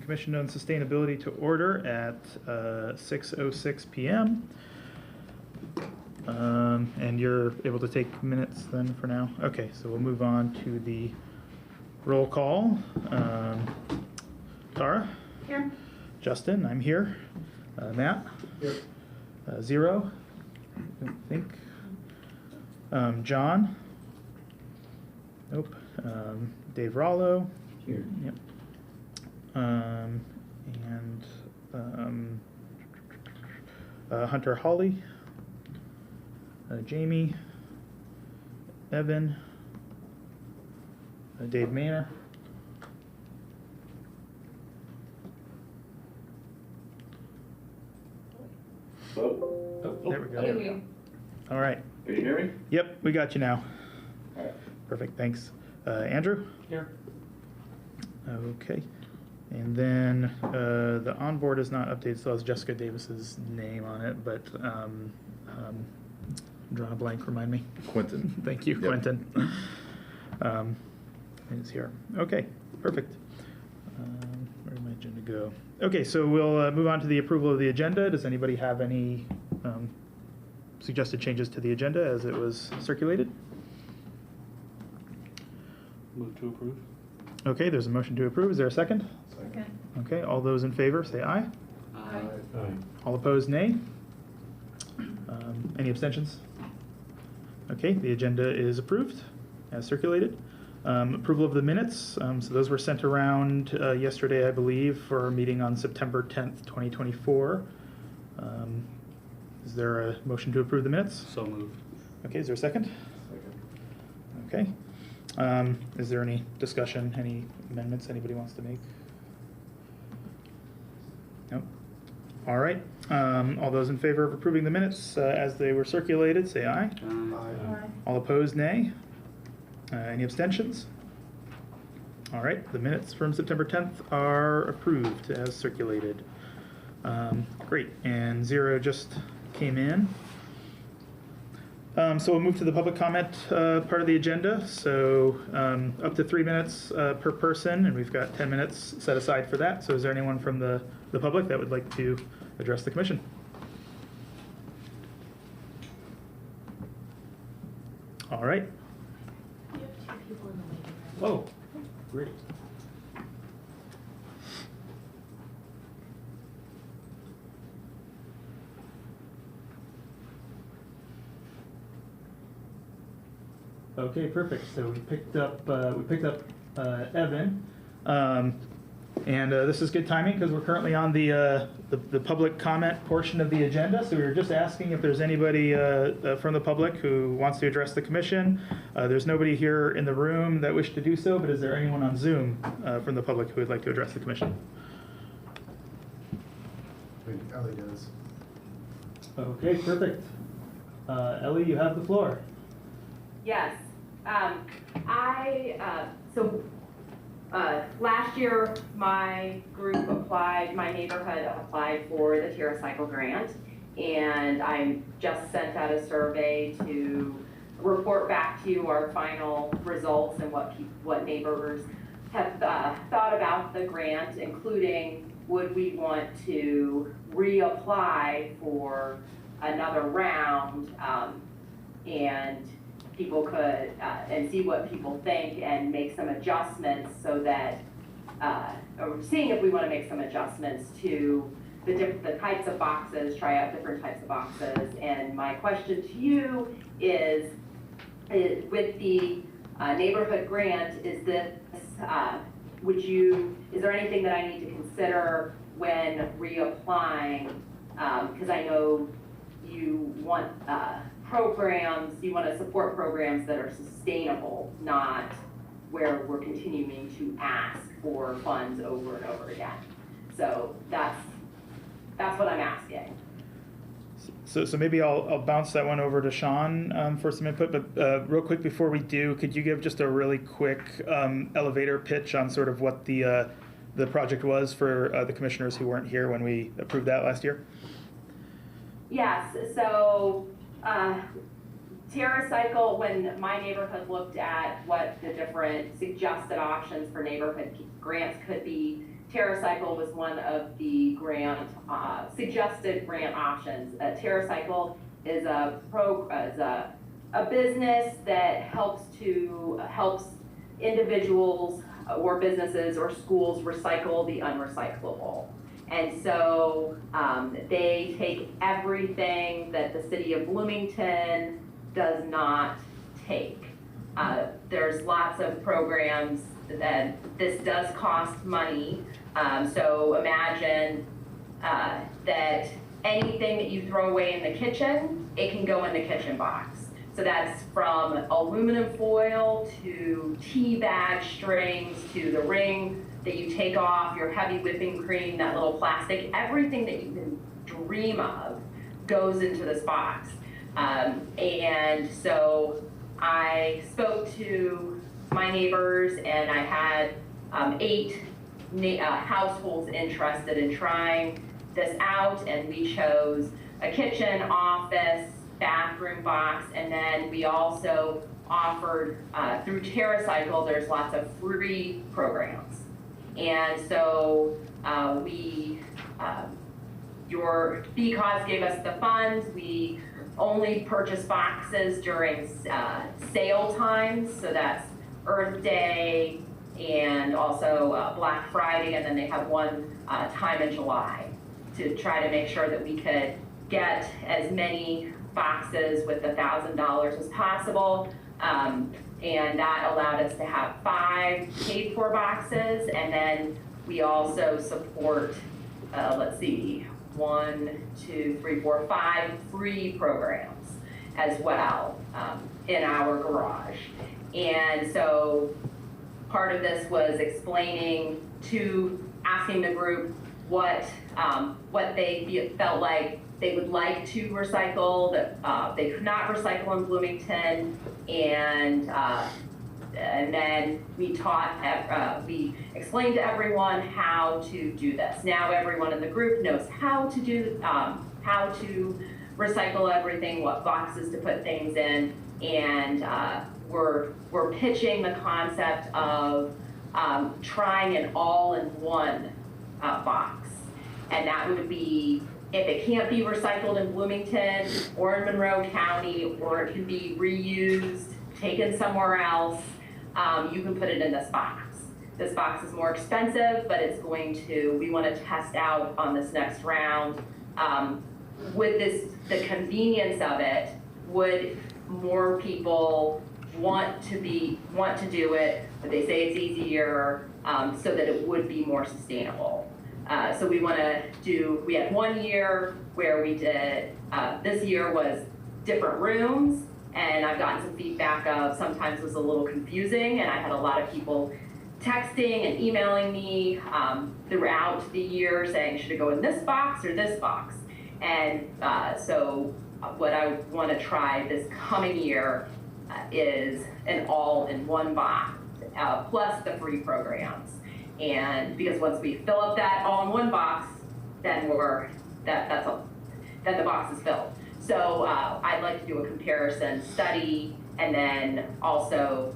Commission on Sustainability to order at 6:06 p.m. And you're able to take minutes then for now? Okay, so we'll move on to the roll call. Tara? Here. Justin, I'm here. Matt? Here. Zero? I don't think. John? Nope. Dave Rollo? Here. Yep. Hunter Hawley, Jamie, Evan, Dave Manor, Oh, there we go. There we go. All right. can you hear me? Yep, we got you now. All right. Perfect, thanks. Andrew? Here. Okay. And then the onboard is not updated, so has Jessica Davis's name on it, but I'm drawing a blank, remind me. Quentin. Thank you, Yep. Quentin. Is here. Okay, perfect. Where did my agenda go? Okay, so we'll move on to the approval of the agenda. Does anybody have any suggested changes to the agenda as it was circulated? Move to approve. Okay, there's a motion to approve. Is there a second? Second. Okay, all those in favor say aye. Aye. All opposed, nay. Any abstentions? Okay, the agenda is approved as circulated. Approval of the minutes. So those were sent around yesterday, I believe, for our meeting on September 10th, 2024. Is there a motion to approve the minutes? So moved. Okay, is there a second? Okay. Is there any discussion, any amendments anybody wants to make? Nope. All right. All those in favor of approving the minutes as they were circulated, say aye. Aye. All opposed, nay. Any abstentions? All right. The minutes from September 10th are approved as circulated. Great. And Zero just came in. So we'll move to the public comment part of the agenda. So up to 3 minutes per person, and we've got 10 minutes set aside for that. So is there anyone from the public that would like to address the commission? All right. You have 2 people in the waiting room. Oh, great. Okay, perfect. So we picked up Evan, and this is good timing because we're currently on the public comment portion of the agenda. So we were just asking if there's anybody from the public who wants to address the commission. There's nobody here in the room that wished to do so, but is there anyone on Zoom from the public who would like to address the commission? Ellie does. Okay, perfect. Ellie, you have the floor. Yes. Last year my neighborhood applied for the TerraCycle grant, and I just sent out a survey to report back to you our final results and what neighbors have thought about the grant, including would we want to reapply for another round, and people could, and see what people think and make some adjustments so that, or seeing if we want to make some adjustments to the types of boxes, try out different types of boxes. And my question to you is with the neighborhood grant, is this, is there anything that I need to consider when reapplying? Because I know you want programs, you want to support programs that are sustainable, not where we're continuing to ask for funds over and over again. So that's what I'm asking. So maybe I'll bounce that one over to Sean for some input, but real quick before we do, could you give just a really quick elevator pitch on sort of what the project was for the commissioners who weren't here when we approved that last year? Yes, so TerraCycle, when my neighborhood looked at what the different suggested options for neighborhood grants could be, TerraCycle was one of the suggested grant options. TerraCycle is a business that helps individuals or businesses or schools recycle the unrecyclable. And so they take everything that the city of Bloomington does not take. There's lots of programs that this does cost money. So imagine that anything that you throw away in the kitchen, it can go in the kitchen box. So that's from aluminum foil to tea bag strings to the ring that you take off, your heavy whipping cream, that little plastic, everything that you can dream of goes into this box. And so I spoke to my neighbors, and I had 8 households interested in trying this out, and we chose a kitchen, office, bathroom box, and then we also offered through TerraCycle, there's lots of free programs. And so your BCause gave us the funds. We only purchase boxes during sale times, so that's Earth Day and also Black Friday, and then they have one time in July to try to make sure that we could get as many boxes with $1,000 as possible. And that allowed us to have 5 paid for boxes, and then we also support, let's see, 1, 2, 3, 4, 5 free programs as well in our garage. And so part of this was asking the group what they felt like they would like to recycle, that they could not recycle in Bloomington, and then we explained to everyone how to do this. Now everyone in the group knows how to recycle everything, what boxes to put things in, and we're pitching the concept of trying an all-in-one box, and that would be, if it can't be recycled in Bloomington or in Monroe County, or it can be reused, taken somewhere else, you can put it in this box. This box is more expensive, but it's we want to test out on this next round. With the convenience of it, would more people want to do it, but they say it's easier, so that it would be more sustainable. So we had 1 year where we did, this year was different rooms, and I've gotten some feedback of sometimes it was a little confusing, and I had a lot of people texting and emailing me throughout the year saying, should it go in this box or this box? And so what I want to try this coming year is an all-in-one box, plus the free programs. And because once we fill up that all-in-one box, then then the box is filled. So I'd like to do a comparison study, and then also,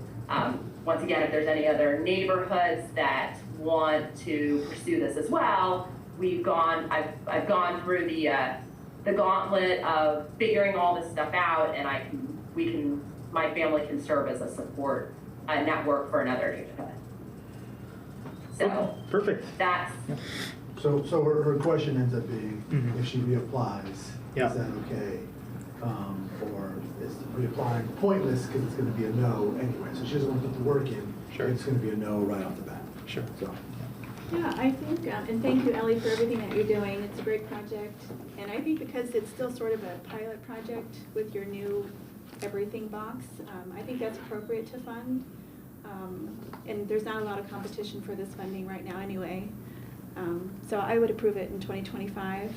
once again, if there's any other neighborhoods that want to pursue this as well, I've gone through the gauntlet of figuring all this stuff out, and my family can serve as a support network for another neighborhood. So perfect. that's. So her question ends up being, if she reapplies, Yeah. is that okay? Or is reapplying pointless because it's going to be a no anyway? So she doesn't want to put the work in. Sure. It's going to be a no right off the bat. Sure. So. Yeah, I think, and thank you, Ellie, for everything that you're doing. It's a great project. And I think because it's still sort of a pilot project with your new everything box, I think that's appropriate to fund. And there's not a lot of competition for this funding right now anyway. So I would approve it in 2025.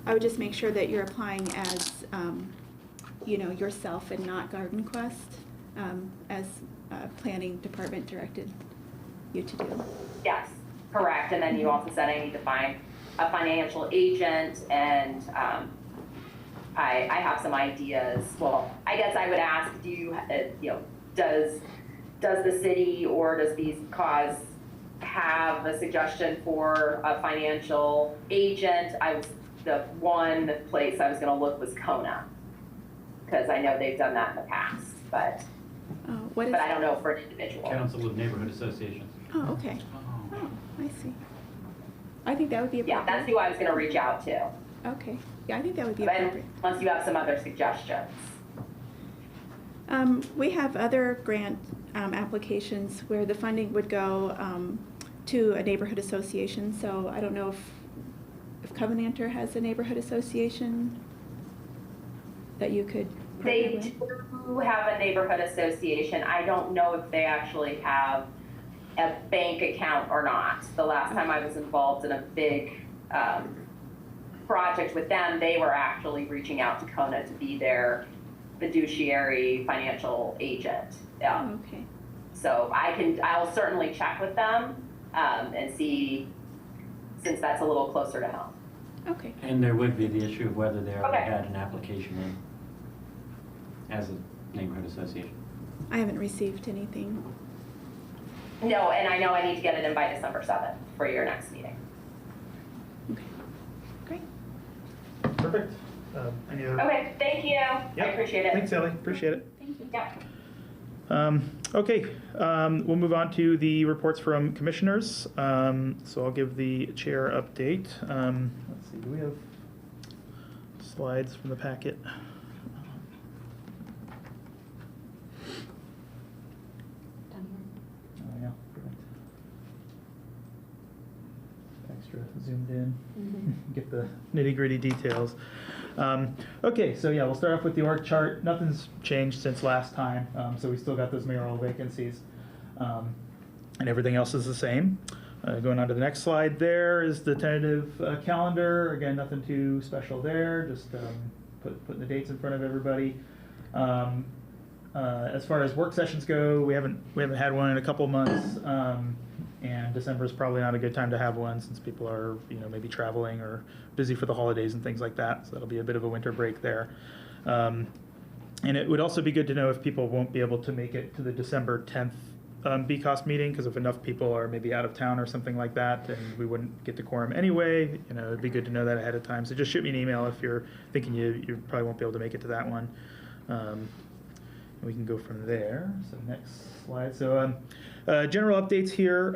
I would just make sure that you're applying as, yourself and not Garden Quest, as planning department directed you to do. Yes, correct. And then you also said I need to find a financial agent, and I have some ideas. Well, I guess I would ask, do you, does the city or does Bees Cause have a suggestion for a financial agent? The one place I was going to look was Kona, because I know they've done that in the past, but What is? I don't know for an individual. Council of Neighborhood Associations. Oh, okay. Oh, I see. I think that would be Yeah, appropriate. that's who I was going to reach out to. Okay. Yeah, I think that would be But appropriate. unless you have some other suggestions. We have other grant applications where the funding would go to a neighborhood association. So I don't know if Covenanter has a neighborhood association that you could partner They with. do have a neighborhood association. I don't know if they actually have a bank account or not. The last time I was involved in a big project with them, they were actually reaching out to Kona to be their fiduciary financial agent. Okay. So I'll certainly check with them and see, since that's a little closer to home. Okay. And there would be the issue of whether they already Okay. had an application in as a neighborhood association. I haven't received anything. No, and I know I need to get it in by December 7th for your next meeting. Okay. Great. Perfect. Any other? Okay, thank you. I Yep. appreciate it. Thanks, Ellie. Appreciate it. Thank you. Yep. Okay, we'll move on to the reports from commissioners. So I'll give the chair update. Let's see, do we have slides from the packet? Oh, yeah, perfect. Extra zoomed in, get the nitty-gritty details. Okay, so yeah, we'll start off with the org chart. Nothing's changed since last time, so we still got those mayoral vacancies, and everything else is the same. Going on to the next slide, there is the tentative calendar. Again, nothing too special there, just putting the dates in front of everybody. As far as work sessions go, we haven't had one in a couple months, and December is probably not a good time to have one since people are maybe traveling or busy for the holidays and things like that. So that'll be a bit of a winter break there. And it would also be good to know if people won't be able to make it to the December 10th BCOS meeting, because if enough people are maybe out of town or something like that, then we wouldn't get the quorum anyway. It'd be good to know that ahead of time. So just shoot me an email if you're thinking you probably won't be able to make it to that one. We can go from there. So next slide. So general updates here.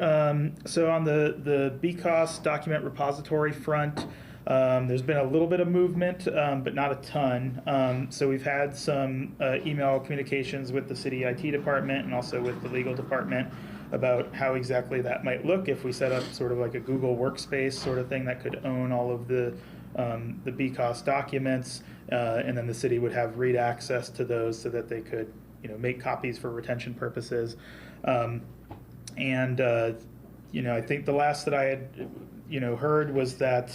So on the BCOS document repository front, there's been a little bit of movement, but not a ton. So we've had some email communications with the city IT department and also with the legal department about how exactly that might look if we set up sort of like a Google workspace sort of thing that could own all of the BCOS documents, and then the city would have read access to those so that they could make copies for retention purposes. I think the last that I had heard was that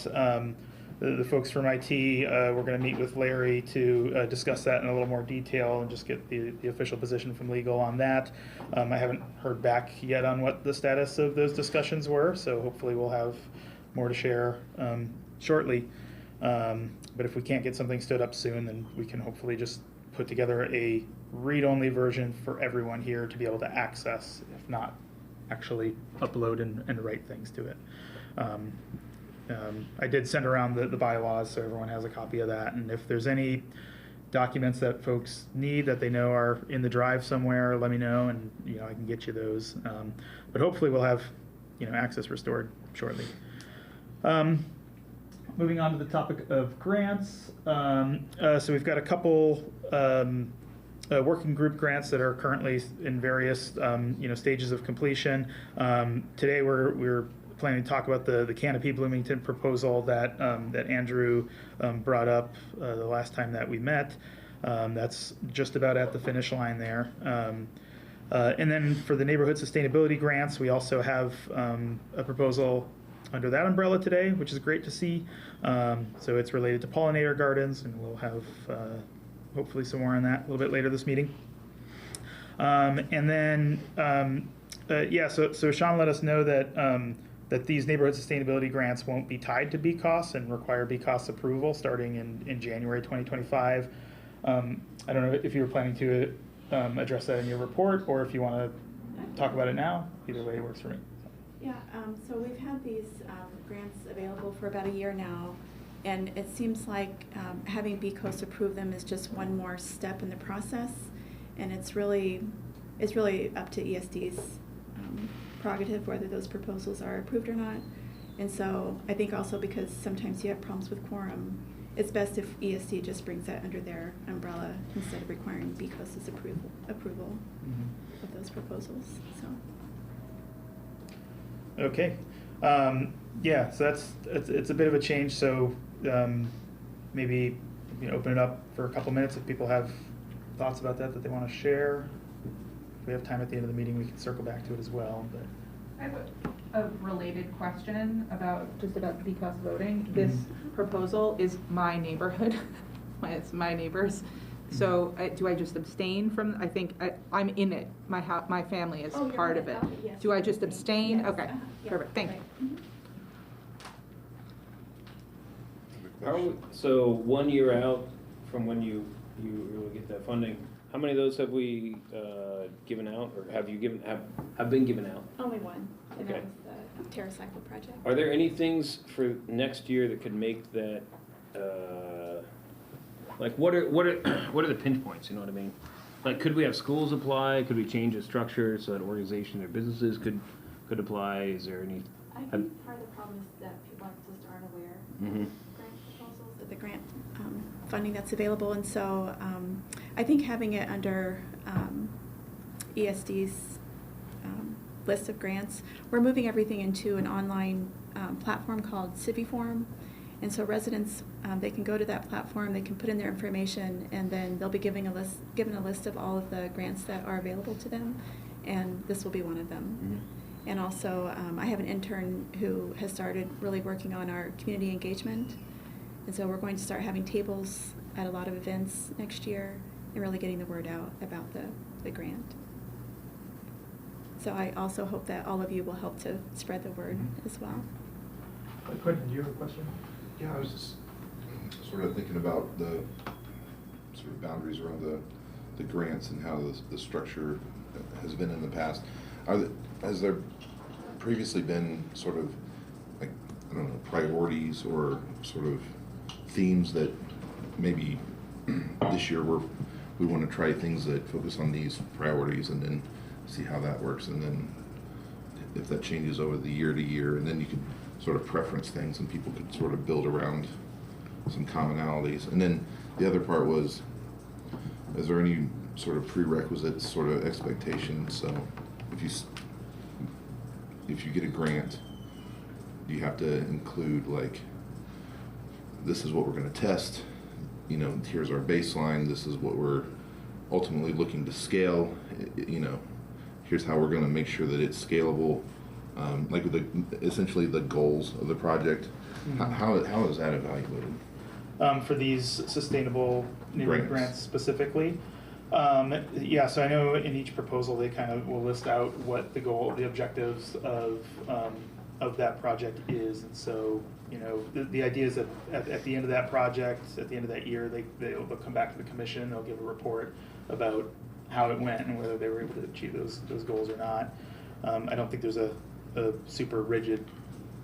the folks from IT were going to meet with Larry to discuss that in a little more detail and just get the official position from legal on that. I haven't heard back yet on what the status of those discussions were, so hopefully we'll have more to share shortly. But if we can't get something stood up soon, then we can hopefully just put together a read-only version for everyone here to be able to access, if not actually upload and write things to it. I did send around the bylaws so everyone has a copy of that, and if there's any documents that folks need that they know are in the drive somewhere, let me know, and I can get you those. But hopefully we'll have access restored shortly. Moving on to the topic of grants, so we've got a couple working group grants that are currently in various stages of completion. Today we're planning to talk about the Canopy Bloomington proposal that Andrew brought up the last time that we met. That's just about at the finish line there. And then for the neighborhood sustainability grants, we also have a proposal under that umbrella today, which is great to see. So it's related to pollinator gardens, and we'll have hopefully some more on that a little bit later this meeting. And then, so Sean let us know that that these neighborhood sustainability grants won't be tied to BCOS and require BCOS approval starting in January 2025. I don't know if you were planning to address that in your report, or if you want to talk about it now. Either way works for me. Yeah, so we've had these grants available for about a year now, and it seems like having BCOS approve them is just one more step in the process, and it's really up to ESD's prerogative whether those proposals are approved or not. And so I think also because sometimes you have problems with quorum, it's best if ESD just brings that under their umbrella instead of requiring BCOS's approval of those proposals. So. Okay, yeah, so it's a bit of a change. So maybe open it up for a couple minutes if people have thoughts about that they want to share. If we have time at the end of the meeting, we can circle back to it as well. But I have a related question about BCOS voting. This proposal is my neighborhood. It's my neighbors. So do I just abstain from? I think I'm in it. My family is part of it. Yes. Do I just abstain? Yes. Okay, Yeah. perfect. Thank you. So 1 year out from when you really get that funding, how many of those have we given out, or have been given out? Only one, and Okay. that was the TerraCycle project. Are there any things for next year that could make that, like what are the pinch points? You know what I mean? Like, could we have schools apply? Could we change the structure so that organizations or businesses could apply? Is there any? I think part of the problem is that people just aren't aware Mm-hmm. of grant proposals, of the grant funding that's available, and so I think having it under ESD's list of grants, we're moving everything into an online platform called Civiform, and so residents they can go to that platform, they can put in their information, and then they'll be given a list of all of the grants that are available to them, and this will be one of them. Mm-hmm. And also, I have an intern who has started really working on our community engagement. And so we're going to start having tables at a lot of events next year and really getting the word out about the grant. So I also hope that all of you will help to spread the word as well. Quentin, do you have a question? Yeah, I was just sort of thinking about the sort of boundaries around the grants and how the structure has been in the past. Has there previously been sort of, like, I don't know, priorities or sort of themes that maybe this year we want to try things that focus on these priorities and then see how that works, and then if that changes over the year to year, and then you could sort of preference things and people could sort of build around some commonalities. And then the other part was, is there any sort of prerequisites, sort of expectations? So if you get a grant, you have to include, like, this is what we're going to test, here's our baseline, this is what we're ultimately looking to scale, here's how we're going to make sure that it's scalable, like essentially the goals of the project. Mm-hmm. How is that evaluated? For these sustainable neighborhood grants specifically. Yeah, so I know in each proposal they kind of will list out what the objectives of that project is, and so the idea is that at the end of that project, at the end of that year, they'll come back to the commission, they'll give a report about how it went and whether they were able to achieve those goals or not. I don't think there's a super rigid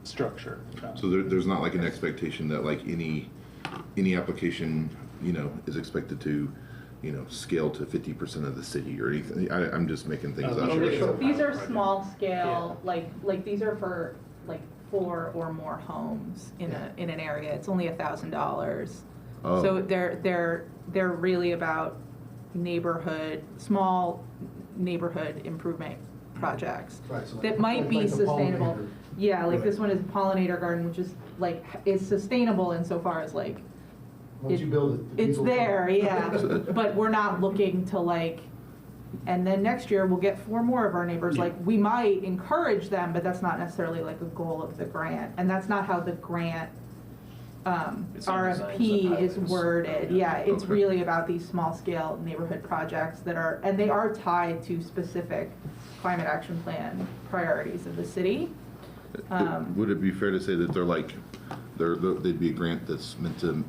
structure. So there's not like an expectation that like any application is expected to scale to 50% of the city or anything. I'm just making things up. Sure. These are small scale, like these are for like 4 or more homes in an area. It's only $1,000. Oh. So they're really about small neighborhood improvement projects Right, so like- that might be like the sustainable. pollinator. Yeah, like Right. this one is a pollinator garden, which is like is sustainable insofar as like Once you build it, the it's people there, come. yeah. But we're not looking to and then next year we'll get 4 more of our neighbors. Yeah. Like, we might encourage them, but that's not necessarily like a goal of the grant. And that's not how the grant It's not designed RFP as a is pilot. worded. Yeah, it's Okay. really about these small scale neighborhood projects and they are tied to specific climate action plan priorities of the city. Would it be fair to say that they'd be a grant that's meant to,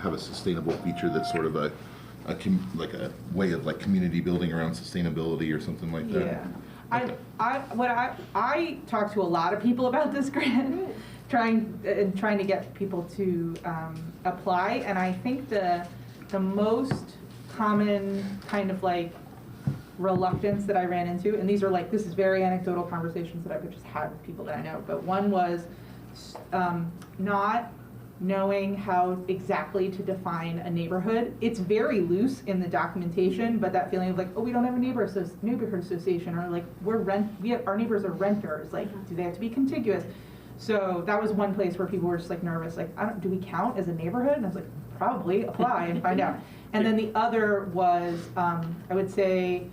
have a sustainable feature that's sort of like a way of like community building around sustainability or something like that? Yeah. Okay. I talked to a lot of people about this grant, trying to get people to apply, and I think the most common kind of like reluctance that I ran into, and this is very anecdotal conversations that I could just have with people that I know, but one was not knowing how exactly to define a neighborhood. It's very loose in the documentation, but that feeling of like, oh, we don't have a neighborhood association, or like our neighbors are renters, like do they have to be contiguous? So that was one place where people were just like nervous, like, do we count as a neighborhood? And I was like, probably, apply and find out. And then the other was, I would say,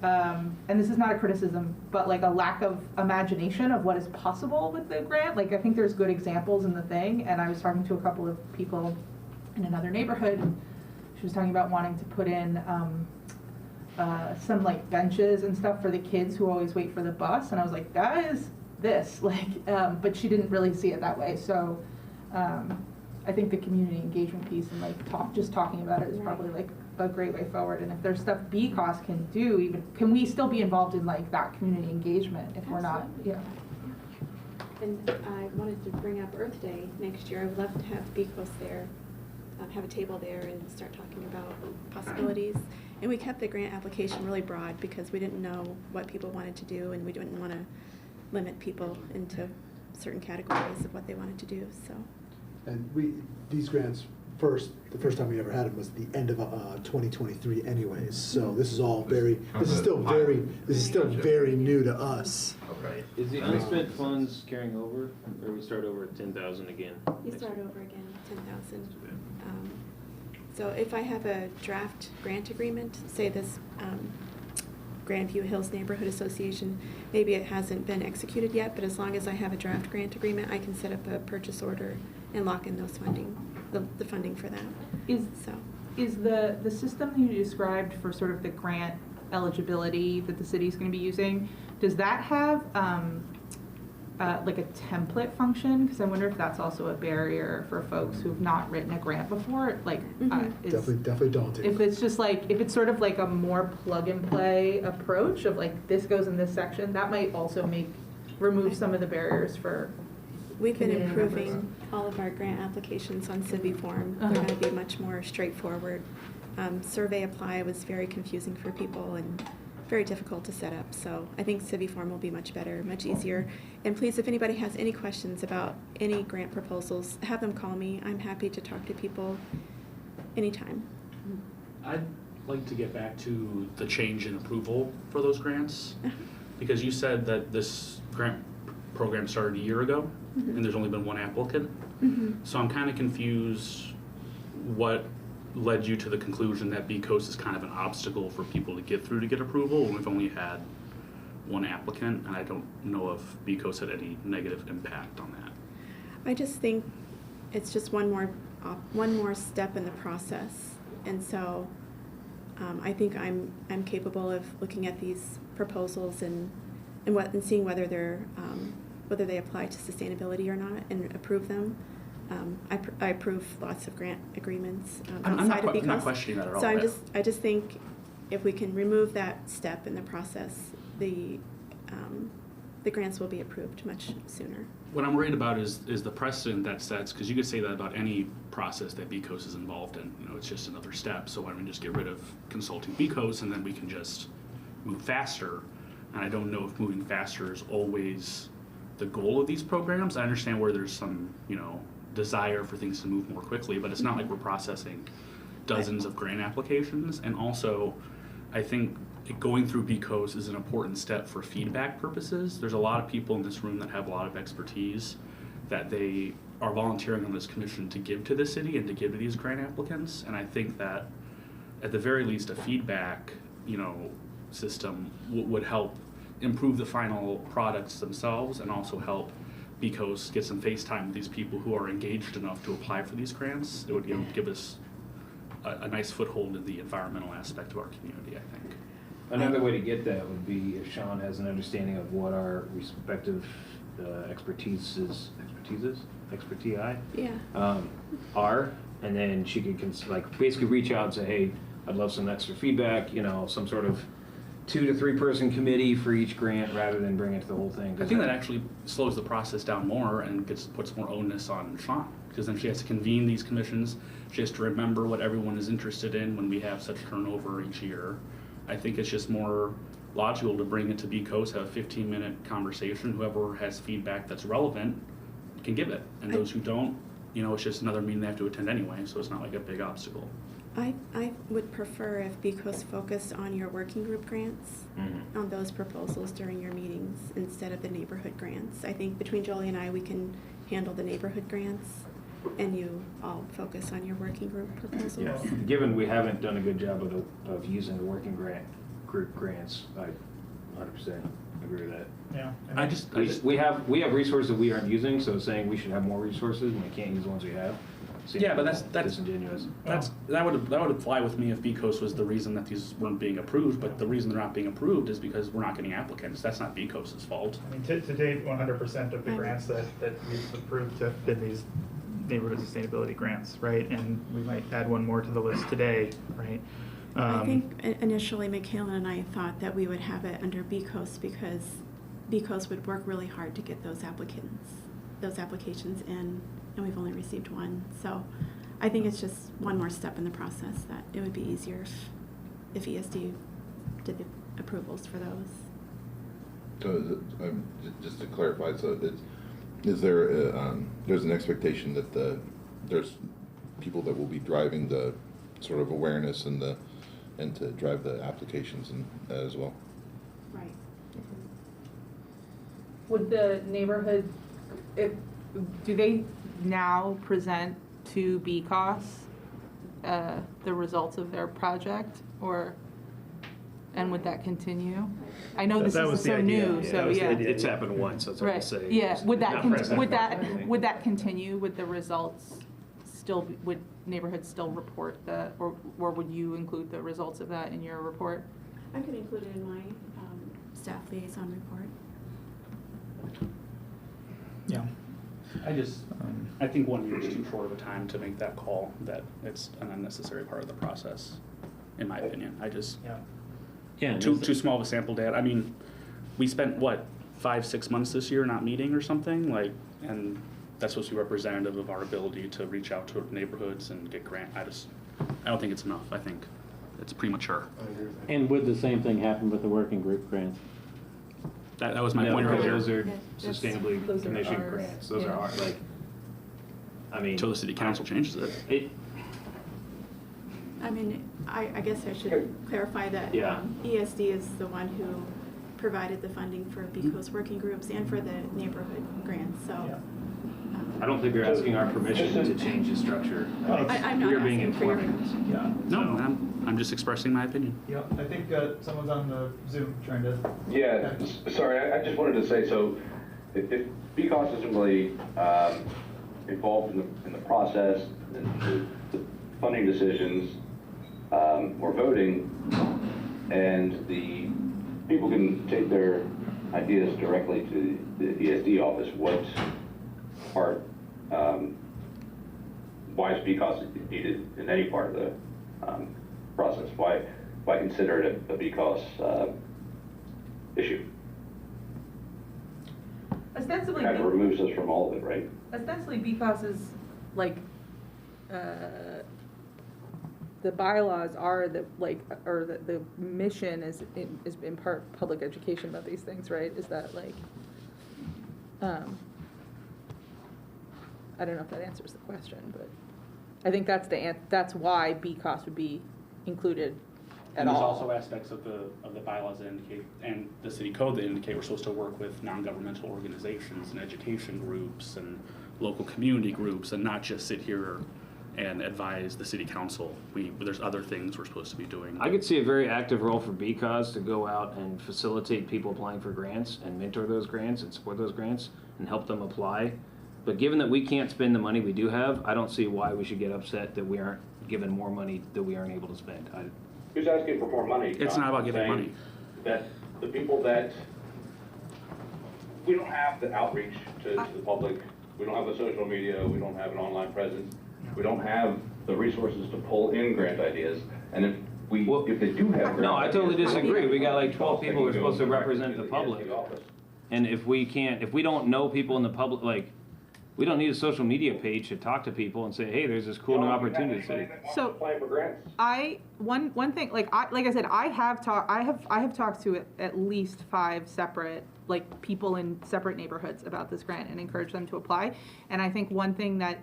and this is not a criticism, but like a lack of imagination of what is possible with the grant. Like I think there's good examples in the thing, and I was talking to a couple of people in another neighborhood, and she was talking about wanting to put in some like benches and stuff for the kids who always wait for the bus, and I was like, that is this, like, but she didn't really see it that way. So I think the community engagement piece and like talking about it is probably like a great way forward. And if there's stuff BCOS can do, can we still be involved in like that community engagement if we're not? Yeah. And I wanted to bring up Earth Day next year. I would love to have BCOS there, have a table there and start talking about possibilities. And we kept the grant application really broad because we didn't know what people wanted to do, and we didn't want to limit people into certain categories of what they wanted to do. So. And these grants, the first time we ever had them was the end of 2023 anyways. So this is all this is still very new to us. Right. Is the unspent funds carrying over, or we start over at 10,000 again? You start over again, 10,000. So if I have a draft grant agreement, say this Grandview Hills Neighborhood Association, maybe it hasn't been executed yet, but as long as I have a draft grant agreement, I can set up a purchase order and lock in those the funding for that. Is the system that you described for sort of the grant eligibility that the city's going to be using, does that have like a template function? Because I wonder if that's also a barrier for folks who've not written a grant before. Like, definitely daunting. If it's just like, if it's sort of like a more plug and play approach of like this goes in this section, that might also remove some of the barriers for. We've been improving all of our grant applications on CiviForm. They're going to be much more straightforward. Survey Apply was very confusing for people and very difficult to set up. So I think CiviForm will be much better, much easier. And please, if anybody has any questions about any grant proposals, have them call me. I'm happy to talk to people anytime. I'd like to get back to the change in approval for those grants, because you said that this grant program started a year ago, and there's only been one applicant. So I'm kind of confused what led you to the conclusion that BCOS is kind of an obstacle for people to get through to get approval when we've only had one applicant, and I don't know if BCOS had any negative impact on that. I just think it's just one more step in the process, and so I think I'm capable of looking at these proposals and seeing whether they apply to sustainability or not, and approve them. I approve lots of grant agreements outside of BCOS. I'm not questioning that at all. So I just think if we can remove that step in the process, the grants will be approved much sooner. What I'm worried about is the precedent that sets, because you could say that about any process that BCOS is involved in. It's just another step. So why don't we just get rid of consulting BCOS, and then we can just move faster? And I don't know if moving faster is always the goal of these programs. I understand where there's some, desire for things to move more quickly, but it's not like we're processing dozens of grant applications. And also, I think going through BCOS is an important step for feedback purposes. There's a lot of people in this room that have a lot of expertise that they are volunteering on this commission to give to the city and to give to these grant applicants. And I think that at the very least, a feedback, system would help improve the final products themselves, and also help BCOS get some face time with these people who are engaged enough to apply for these grants. It would give us a nice foothold in the environmental aspect of our community, I think. Another way to get that would be if Sean has an understanding of what our respective expertise Yeah. are, and then she could basically reach out and say, hey, I'd love some extra feedback, some sort of 2 to 3 person committee for each grant rather than bring it to the whole thing. I think that actually slows the process down more and puts more onus on Sean, because then she has to convene these commissions. She has to remember what everyone is interested in when we have such turnover each year. I think it's just more logical to bring it to BCOS, have a 15-minute conversation. Whoever has feedback that's relevant can give it, and those who don't, it's just another meeting they have to attend anyway, so it's not like a big obstacle. I would prefer if BCOS focused on your working group grants, on those proposals during your meetings instead of the neighborhood grants. I think between Jolie and I, we can handle the neighborhood grants, and you all focus on your working group proposals. Yeah. Given we haven't done a good job of using the working group grants, I 100% agree with that. Yeah. We have resources that we aren't using, so saying we should have more resources and we can't use the ones we have. Yeah, but that's disingenuous. That would fly with me if BCOS was the reason that these weren't being approved. But the reason they're not being approved is because we're not getting applicants. That's not BCOS's fault. I mean, to date, 100% of the grants that we've approved have been these neighborhood sustainability grants, right? And we might add one more to the list today, right? I think initially Michaela and I thought that we would have it under BCOS because BCOS would work really hard to get those applications in, and we've only received one. So I think it's just one more step in the process that it would be easier if ESD did the approvals for those. So just to clarify, is there there's an expectation that there's people that will be driving the sort of awareness and to drive the applications as well? Right. Would the neighborhood, do they now present to BCOS the results of their project, and would that continue? I know this is so new, so yeah. It's happened once, so it's hard to say. Yeah, would Not present. would that continue? Would the results would neighborhoods still report that, or would you include the results of that in your report? I could include it in my staff liaison report. Yeah. I think 1 year is too short of a time to make that call. That it's an unnecessary part of the process, in my opinion. Too small of a sample data. I mean, we spent 5-6 months this year not meeting or something, and that's supposed to be representative of our ability to reach out to neighborhoods and get grant. I don't think it's enough. I think it's premature. And would the same thing happen with the working group grants? That was my point earlier. Those are sustainably commissioned grants. Those are Until the city council changes it. I mean, I guess I should clarify that ESD is the one who provided the funding for BCOS working groups and for the neighborhood grants, so. I don't think you're asking our permission to change the structure. I'm not You're being asking for your informed. permission. Yeah. No, I'm just expressing my opinion. Yeah, I think someone's on the Zoom trying to. Yeah, sorry, I just wanted to say, so if BCOS isn't really involved in the process, the funding decisions, or voting, and the people can take their ideas directly to the ESD office, what part, why is BCOS needed in any part of the process? Why consider it a BCOS issue? Ostensibly, Kind of removes us from all of it, right? ostensibly BCOS is the bylaws are the mission is in part public education about these things, right? Is that I don't know if that answers the question, but I think that's why BCOS would be included at And there's all. also aspects of the bylaws that indicate, and the city code that indicate we're supposed to work with non-governmental organizations and education groups and local community groups, and not just sit here and advise the city council. There's other things we're supposed to be doing. I could see a very active role for BCOS to go out and facilitate people applying for grants and mentor those grants and support those grants and help them apply. But given that we can't spend the money we do have, I don't see why we should get upset that we aren't given more money that we aren't able to spend. who's asking for more money? It's John? not about giving Saying money. That the people that, we don't have the outreach to the public, we don't have the social media, we don't have an online presence, we don't have the resources to pull in grant ideas, and if they do have. No, I totally disagree. We got like 12 people who are supposed to represent the directly public. to the office. And if we don't know people in the public, like, we don't need a social media page to talk to people and say, hey, there's this cool new opportunity. So, Apply for grants. one thing, like I said, I have talked to at least 5 separate, like, people in separate neighborhoods about this grant and encouraged them to apply. And I think one thing that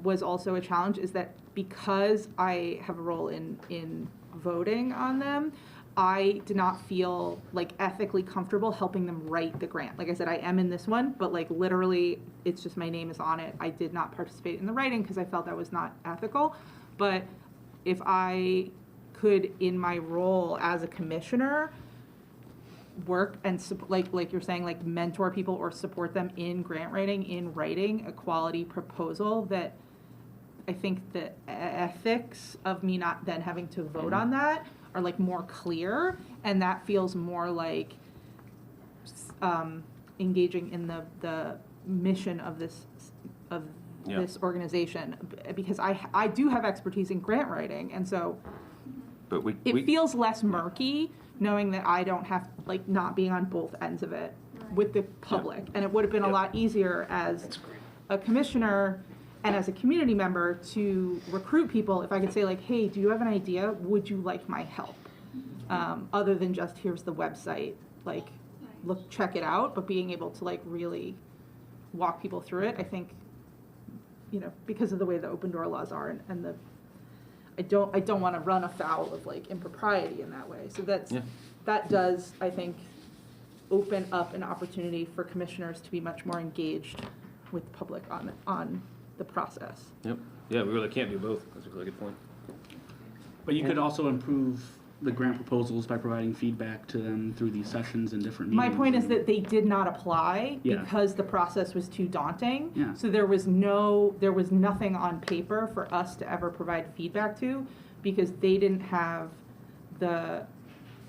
was also a challenge is that because I have a role in voting on them, I did not feel like ethically comfortable helping them write the grant. Like I said, I am in this one, but like literally it's just my name is on it. I did not participate in the writing because I felt that was not ethical. But if I could, in my role as a commissioner, work and like you're saying, like mentor people or support them in grant writing, in writing a quality proposal, that I think the ethics of me not then having to vote on that are like more clear, and that feels more like engaging in the mission of this this organization, because I do have expertise in grant writing, and so But it feels less murky knowing that I don't have, like, not being on both ends of it with the public. And it would have been a lot easier as a commissioner and as a community member to recruit people if I could say, like, hey, do you have an idea? Would you like my help? Other than just, here's the website, like, look, check it out. But being able to, like, really walk people through it, I think, you know, because of the way the open door laws are, and the, I don't want to run afoul of, like, impropriety in that way. So that does, I think, open up an opportunity for commissioners to be much more engaged with the public on the process. Yep. Yeah, we really can't do both. That's a really good point. But you could also improve the grant proposals by providing feedback to them through these sessions and different meetings. My point is that they did not apply Yeah. because the process was too daunting. Yeah. So there was nothing on paper for us to ever provide feedback to, because they didn't have the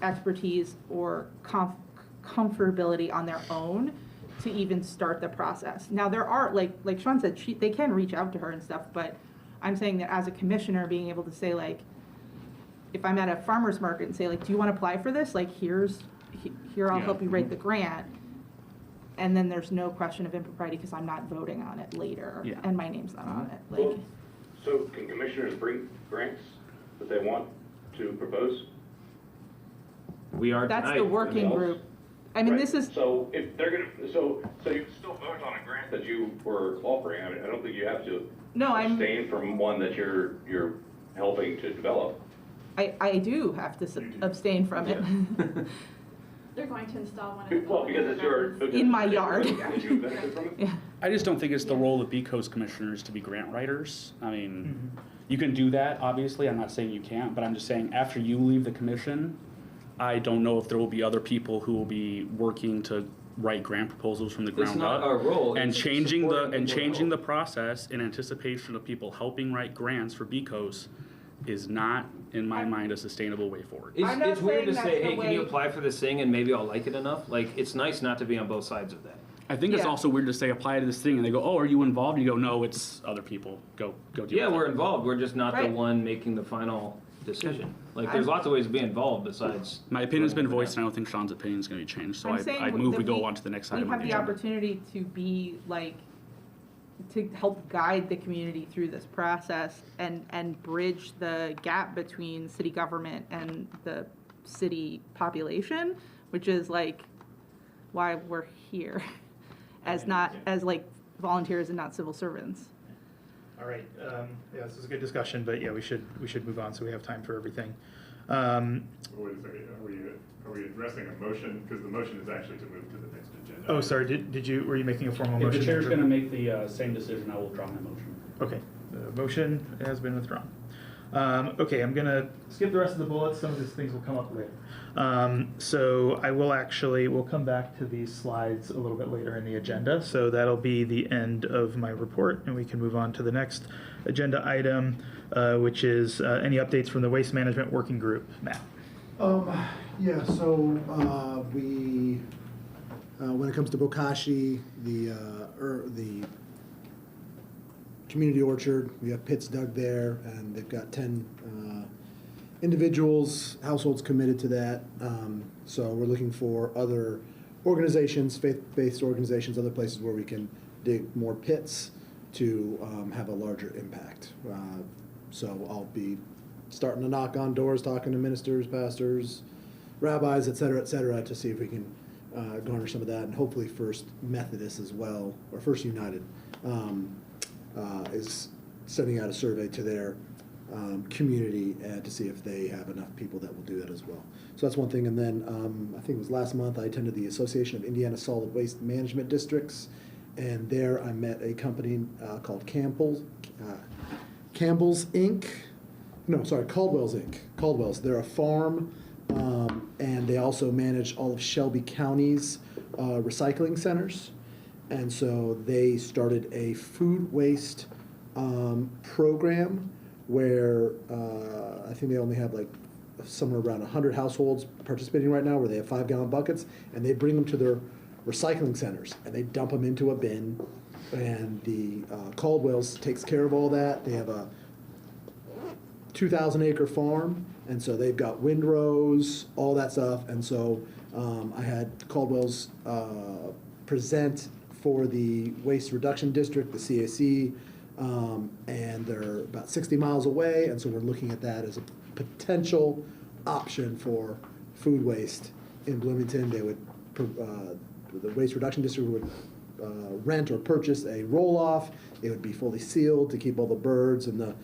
expertise or comfortability on their own to even start the process. Now there are, like Sean said, they can reach out to her and stuff, but I'm saying that as a commissioner, being able to say, like, if I'm at a farmer's market and say, like, do you want to apply for this? Like, here I'll help you write the grant. And then there's no question of impropriety because I'm not voting on it later, and my name's not on it. Like, So can commissioners bring grants that they want to propose? We are that's tonight. the working group. I mean, Right. this is, So if they're gonna, so you can still vote on a grant that you were offering. I mean, I don't think you have to abstain from one that you're helping to develop. I do have to abstain from it. They're going to install one of the. Well, because it's your. In my yard. Did you benefit from it? Yeah. I just don't think it's the role of BCO's commissioners to be grant writers. I mean, you can do that, obviously. I'm not saying you can't, but I'm just saying after you leave the commission, I don't know if there will be other people who will be working to write grant proposals from the ground It's not up. our role. And It's changing supporting people. the process in anticipation of people helping write grants for BCOs is not, in my mind, a sustainable way forward. It's, I'm not it's weird to saying say, that's hey, the can you way- apply for this thing and maybe I'll like it enough? Like, it's nice not to be on both sides of that. I think it's Yeah. also weird to say apply to this thing and they go, oh, are you involved? You go, no, it's other people. Go deal Yeah, with we're it. involved. We're just not Right. the one making the final decision. Like, there's lots of ways to be involved besides. My opinion's been voting for voiced, that. and I don't think Sean's opinion's going to be changed. So I'm I saying move that we go on to the next item We on have the the agenda. opportunity to be, like, to help guide the community through this process and bridge the gap between city government and the city population, which is, like, why we're here as like volunteers and not civil servants. All right, yeah, this is a good discussion, but yeah, we should move on so we have time for everything. Wait a second, are we addressing a motion? Because the motion is actually to move to the next agenda. Oh, sorry, were you making a formal If motion? the chair's going to make the same decision, I will withdraw my motion. Okay, the motion has been withdrawn. Okay, I'm gonna skip the rest of the bullets. Some of these things will come up later. So I will we'll come back to these slides a little bit later in the agenda. So that'll be the end of my report, and we can move on to the next agenda item, which is any updates from the Waste Management Working Group. Matt. Yeah, so we, when it comes to Bokashi, the community orchard, we have pits dug there, and they've got 10 individuals, households committed to that. So we're looking for other organizations, faith-based organizations, other places where we can dig more pits to have a larger impact. So I'll be starting to knock on doors, talking to ministers, pastors, rabbis, et cetera, to see if we can garner some of that, and hopefully First Methodist as well, or First United, is sending out a survey to their community to see if they have enough people that will do that as well. So that's one thing. And then I think it was last month I attended the Association of Indiana Solid Waste Management Districts, and there I met a company called Caldwell's Inc. No, sorry, Caldwell's Inc. Caldwell's. They're a farm, and they also manage all of Shelby County's recycling centers. And so they started a food waste program where I think they only have like somewhere around 100 households participating right now, where they have 5-gallon buckets, and they bring them to their recycling centers and they dump them into a bin. And the Caldwell's takes care of all that. They have a 2,000-acre farm, and so they've got windrows, all that stuff. And so I had Caldwell's present for the Waste Reduction District, the CAC, and they're about 60 miles away, and so we're looking at that as a potential option for food waste in Bloomington. They would, the Waste Reduction District would rent or purchase a roll-off. It would be fully sealed to keep all the birds and the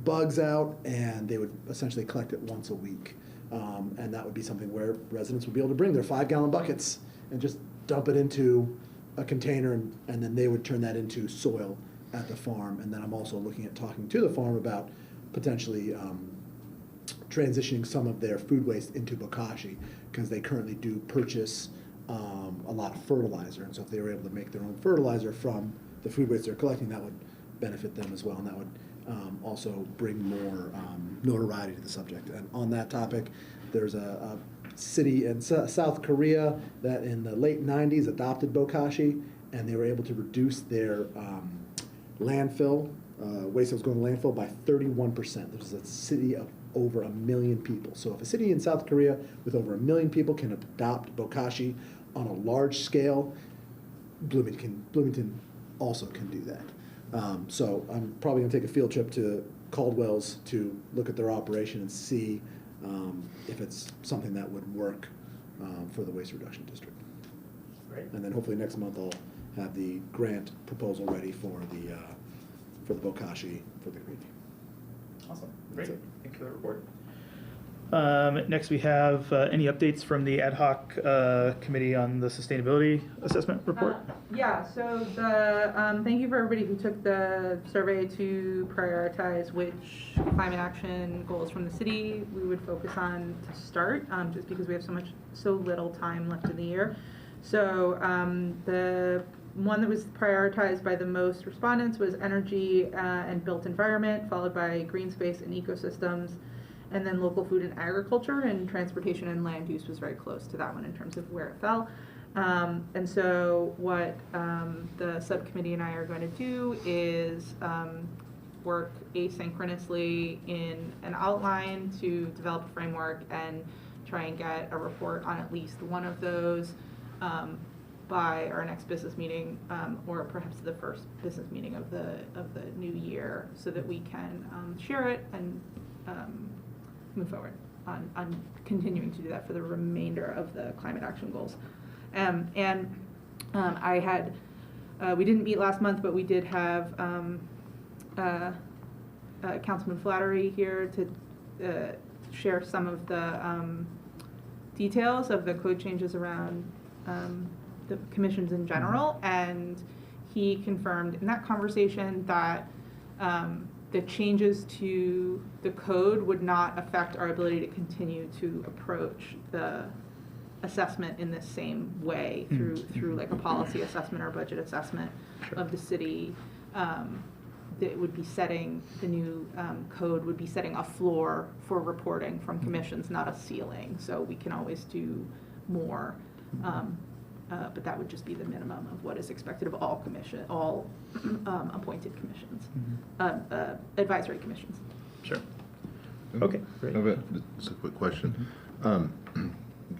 bugs out, and they would essentially collect it once a week. And that would be something where residents would be able to bring their 5-gallon buckets and just dump it into a container, and then they would turn that into soil at the farm. And then I'm also looking at talking to the farm about potentially transitioning some of their food waste into bokashi, because they currently do purchase a lot of fertilizer. And so if they were able to make their own fertilizer from the food waste they're collecting, that would benefit them as well, and that would also bring more notoriety to the subject. And on that topic, there's a city in South Korea that in the late 90s adopted bokashi, and they were able to reduce their landfill, waste that was going to landfill, by 31%. This is a city of over 1 million people. So if a city in South Korea with over 1 million people can adopt bokashi on a large scale, Bloomington also can do that. So I'm probably going to take a field trip to Caldwell's to look at their operation and see if it's something that would work for the Waste Reduction District. Great. And then hopefully next month I'll have the grant proposal ready for the bokashi for the community. Awesome. Great. That's it. Thanks for the report. Next, we have any updates from the ad hoc committee on the sustainability assessment report? Yeah, so thank you for everybody who took the survey to prioritize which climate action goals from the city we would focus on to start, just because we have so little time left in the year. So the one that was prioritized by the most respondents was energy and built environment, followed by green space and ecosystems. And then local food and agriculture, and transportation and land use was very close to that one in terms of where it fell. And so what the subcommittee and I are going to do is work asynchronously in an outline to develop a framework and try and get a report on at least one of those by our next business meeting, or perhaps the first business meeting of the new year, so that we can share it and move forward on continuing to do that for the remainder of the climate action goals. I had, we didn't meet last month, but we did have Councilman Flattery here to share some of the details of the code changes around the commissions in general, and he confirmed in that conversation that the changes to the code would not affect our ability to continue to approach the assessment in the same way through like a policy assessment or budget assessment of the city. That would be setting, the new code would be setting a floor for reporting from commissions, not a ceiling. So we can always do more, but that would just be the minimum of what is expected of all appointed commissions, advisory commissions. Sure. Okay, great. Just a quick question.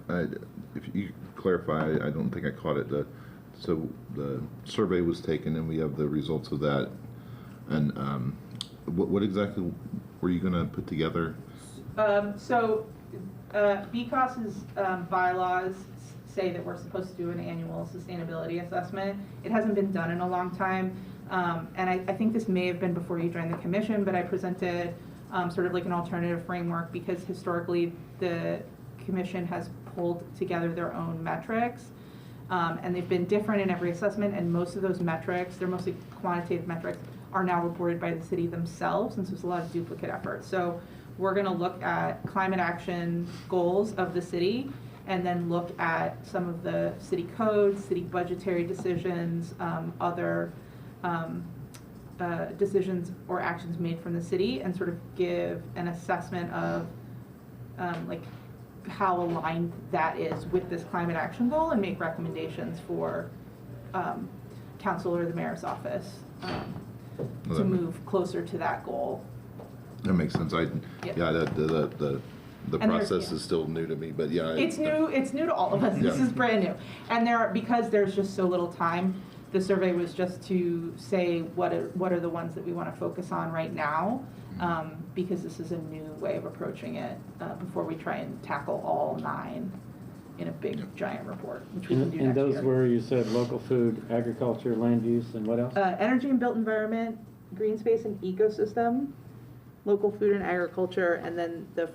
If you clarify, I don't think I caught it. So the survey was taken, and we have the results of that. And what exactly were you going to put together? BCOS's bylaws say that we're supposed to do an annual sustainability assessment. It hasn't been done in a long time, and I think this may have been before you joined the commission, but I presented sort of like an alternative framework because historically the commission has pulled together their own metrics, and they've been different in every assessment, and most of those metrics, they're mostly quantitative metrics, are now reported by the city themselves, and so there's a lot of duplicate effort. So we're going to look at climate action goals of the city, and then look at some of the city codes, city budgetary decisions, other decisions or actions made from the city, and sort of give an assessment of like how aligned that is with this climate action goal, and make recommendations for council or the mayor's office to move closer to that goal. That makes sense. The And process is still new to me, but yeah. It's new to all of us. This is brand new. And because there's just so little time, the survey was just to say what are the ones that we want to focus on right now, because this is a new way of approaching it before we try and tackle all 9 in a big giant report, which we can do next year. And those were, you said, local food, agriculture, land use, and what else? Energy and built environment, green space and ecosystem, local food and agriculture, and then the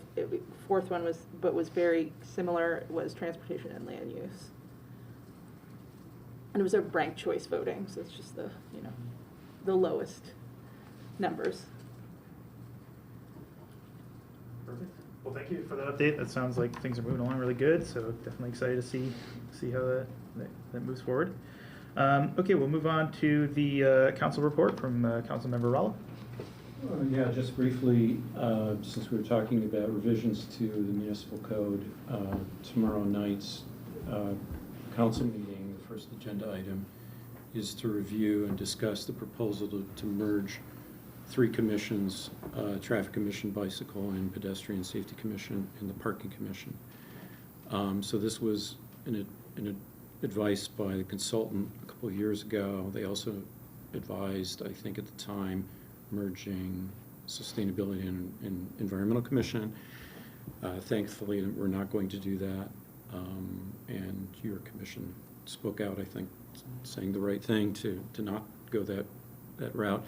fourth one was very similar, was transportation and land use. And it was a ranked choice voting, so it's just the lowest numbers. Perfect. Well, thank you for that update. That sounds like things are moving along really good. So definitely excited to see how that moves forward. Okay, we'll move on to the council report from Councilmember Rallo. Yeah, just briefly, since we were talking about revisions to the municipal code, tomorrow night's council meeting, the first agenda item is to review and discuss the proposal to merge 3 commissions, Traffic Commission, Bicycle and Pedestrian Safety Commission, and the Parking Commission. So this was an advice by the consultant a couple of years ago. They also advised, I think at the time, merging Sustainability and Environmental Commission. Thankfully, we're not going to do that. And your commission spoke out, I think, saying the right thing to not go that route.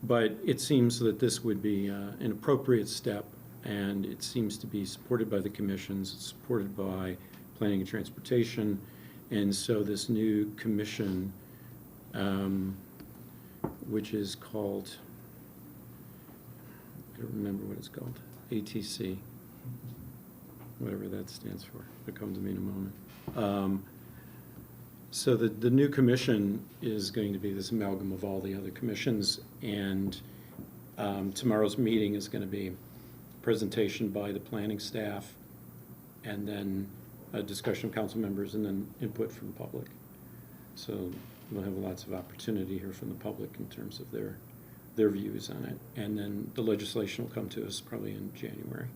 But it seems that this would be an appropriate step, and it seems to be supported by the commissions, it's supported by Planning and Transportation, and so this new commission, which is called, I don't remember what it's called, ATC, whatever that stands for. It'll come to me in a moment. So the new commission is going to be this amalgam of all the other commissions, and tomorrow's meeting is going to be a presentation by the planning staff, and then a discussion of council members, and then input from the public. So we'll have lots of opportunity here from the public in terms of their views on it, and then the legislation will come to us probably in January.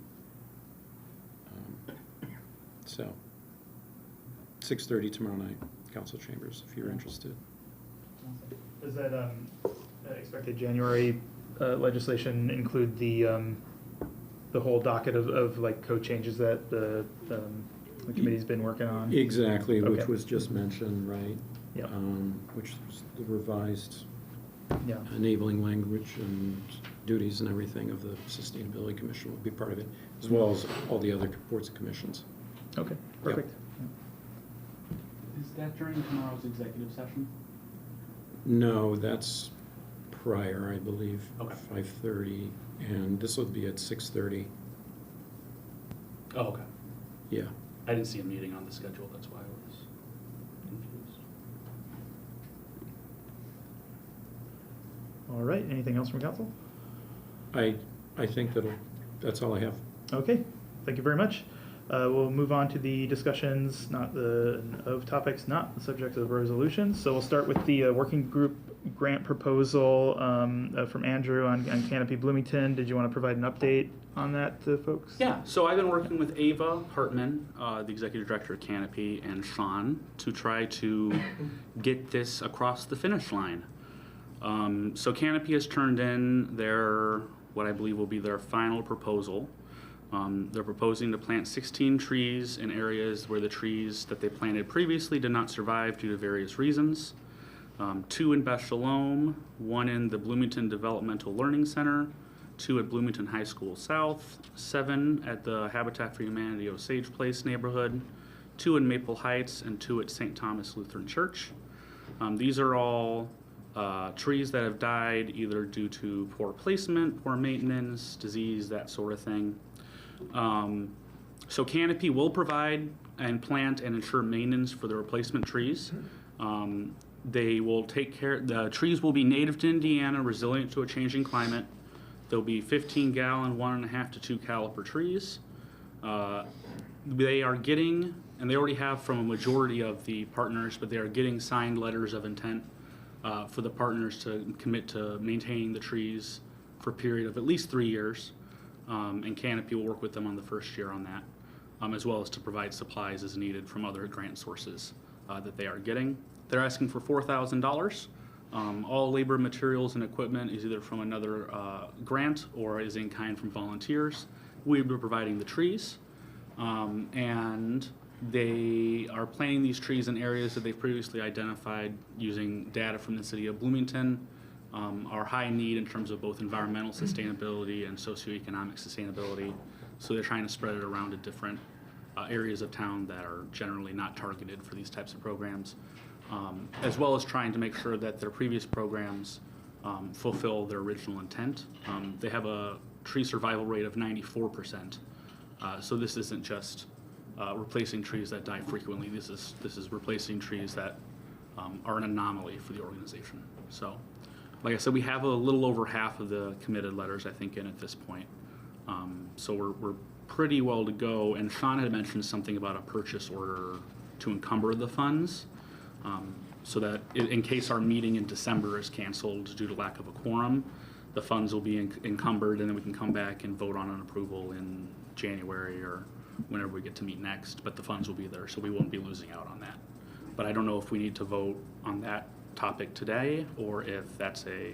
So 6:30 tomorrow night, council chambers, if you're interested. Does that expected January legislation include the whole docket of like code changes that the committee's been working on? Exactly, Okay. which was just mentioned, right? Yeah. Which was the revised Yeah. enabling language and duties and everything of the Sustainability Commission will be part of it, as well as all the other boards and commissions. Okay, perfect. Is that during tomorrow's executive session? No, that's prior, I believe. Okay. 5:30, and this will be at 6:30. Oh, okay. Yeah. I didn't see a meeting on the schedule, that's why I was confused. All right, anything else from council? I think that's all I have. Okay, thank you very much. We'll move on to the discussions, of topics not the subject of resolutions. So we'll start with the working group grant proposal from Andrew on Canopy Bloomington. Did you want to provide an update on that to folks? Yeah, so I've been working with Ava Hartman, the executive director of Canopy, and Sean to try to get this across the finish line. So Canopy has turned in what I believe will be their final proposal. They're proposing to plant 16 trees in areas where the trees that they planted previously did not survive due to various reasons. 2 in Beth Shalom, 1 in the Bloomington Developmental Learning Center, 2 at Bloomington High School South, 7 at the Habitat for Humanity Osage Place neighborhood, 2 in Maple Heights, and 2 at St. Thomas Lutheran Church. These are all trees that have died either due to poor placement, poor maintenance, disease, that sort of thing. So Canopy will provide and plant and ensure maintenance for the replacement trees. They will take care, the trees will be native to Indiana, resilient to a changing climate. There'll be 15-gallon, 1.5 to 2 caliper trees. They are getting, and they already have from a majority of the partners, but they are getting signed letters of intent for the partners to commit to maintaining the trees for a period of at least 3 years. And Canopy will work with them on the first year on that, as well as to provide supplies as needed from other grant sources that they are getting. They're asking for $4,000. All labor, materials, and equipment is either from another grant or is in kind from volunteers. We'll be providing the trees, and they are planting these trees in areas that they've previously identified using data from the city of Bloomington, are high need in terms of both environmental sustainability and socioeconomic sustainability. So they're trying to spread it around to different areas of town that are generally not targeted for these types of programs, as well as trying to make sure that their previous programs fulfill their original intent. They have a tree survival rate of 94%. So this isn't just replacing trees that die frequently. This is replacing trees that are an anomaly for the organization. So, like I said, we have a little over half of the committed letters, I think, in at this point. So we're pretty well to go. And Sean had mentioned something about a purchase order to encumber the funds, so that in case our meeting in December is canceled due to lack of a quorum, the funds will be encumbered, and then we can come back and vote on an approval in January or whenever we get to meet next. But the funds will be there, so we won't be losing out on that. But I don't know if we need to vote on that topic today, or if that's a...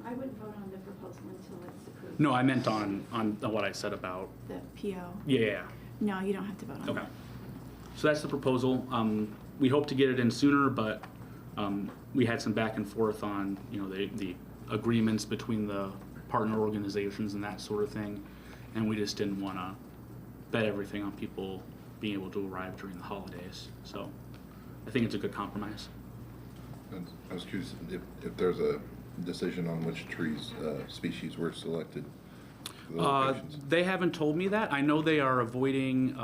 I wouldn't vote on the proposal until it's approved. No, I meant on what I said about... The PO. Yeah. No, you don't have to vote on Okay. that. So that's the proposal. We hope to get it in sooner, but we had some back and forth on, the agreements between the partner organizations and that sort of thing, and we just didn't want to bet everything on people being able to arrive during the holidays. So I think it's a good compromise. And I was curious if there's a decision on which trees, species were selected for the locations. They haven't told me that. I know they are avoiding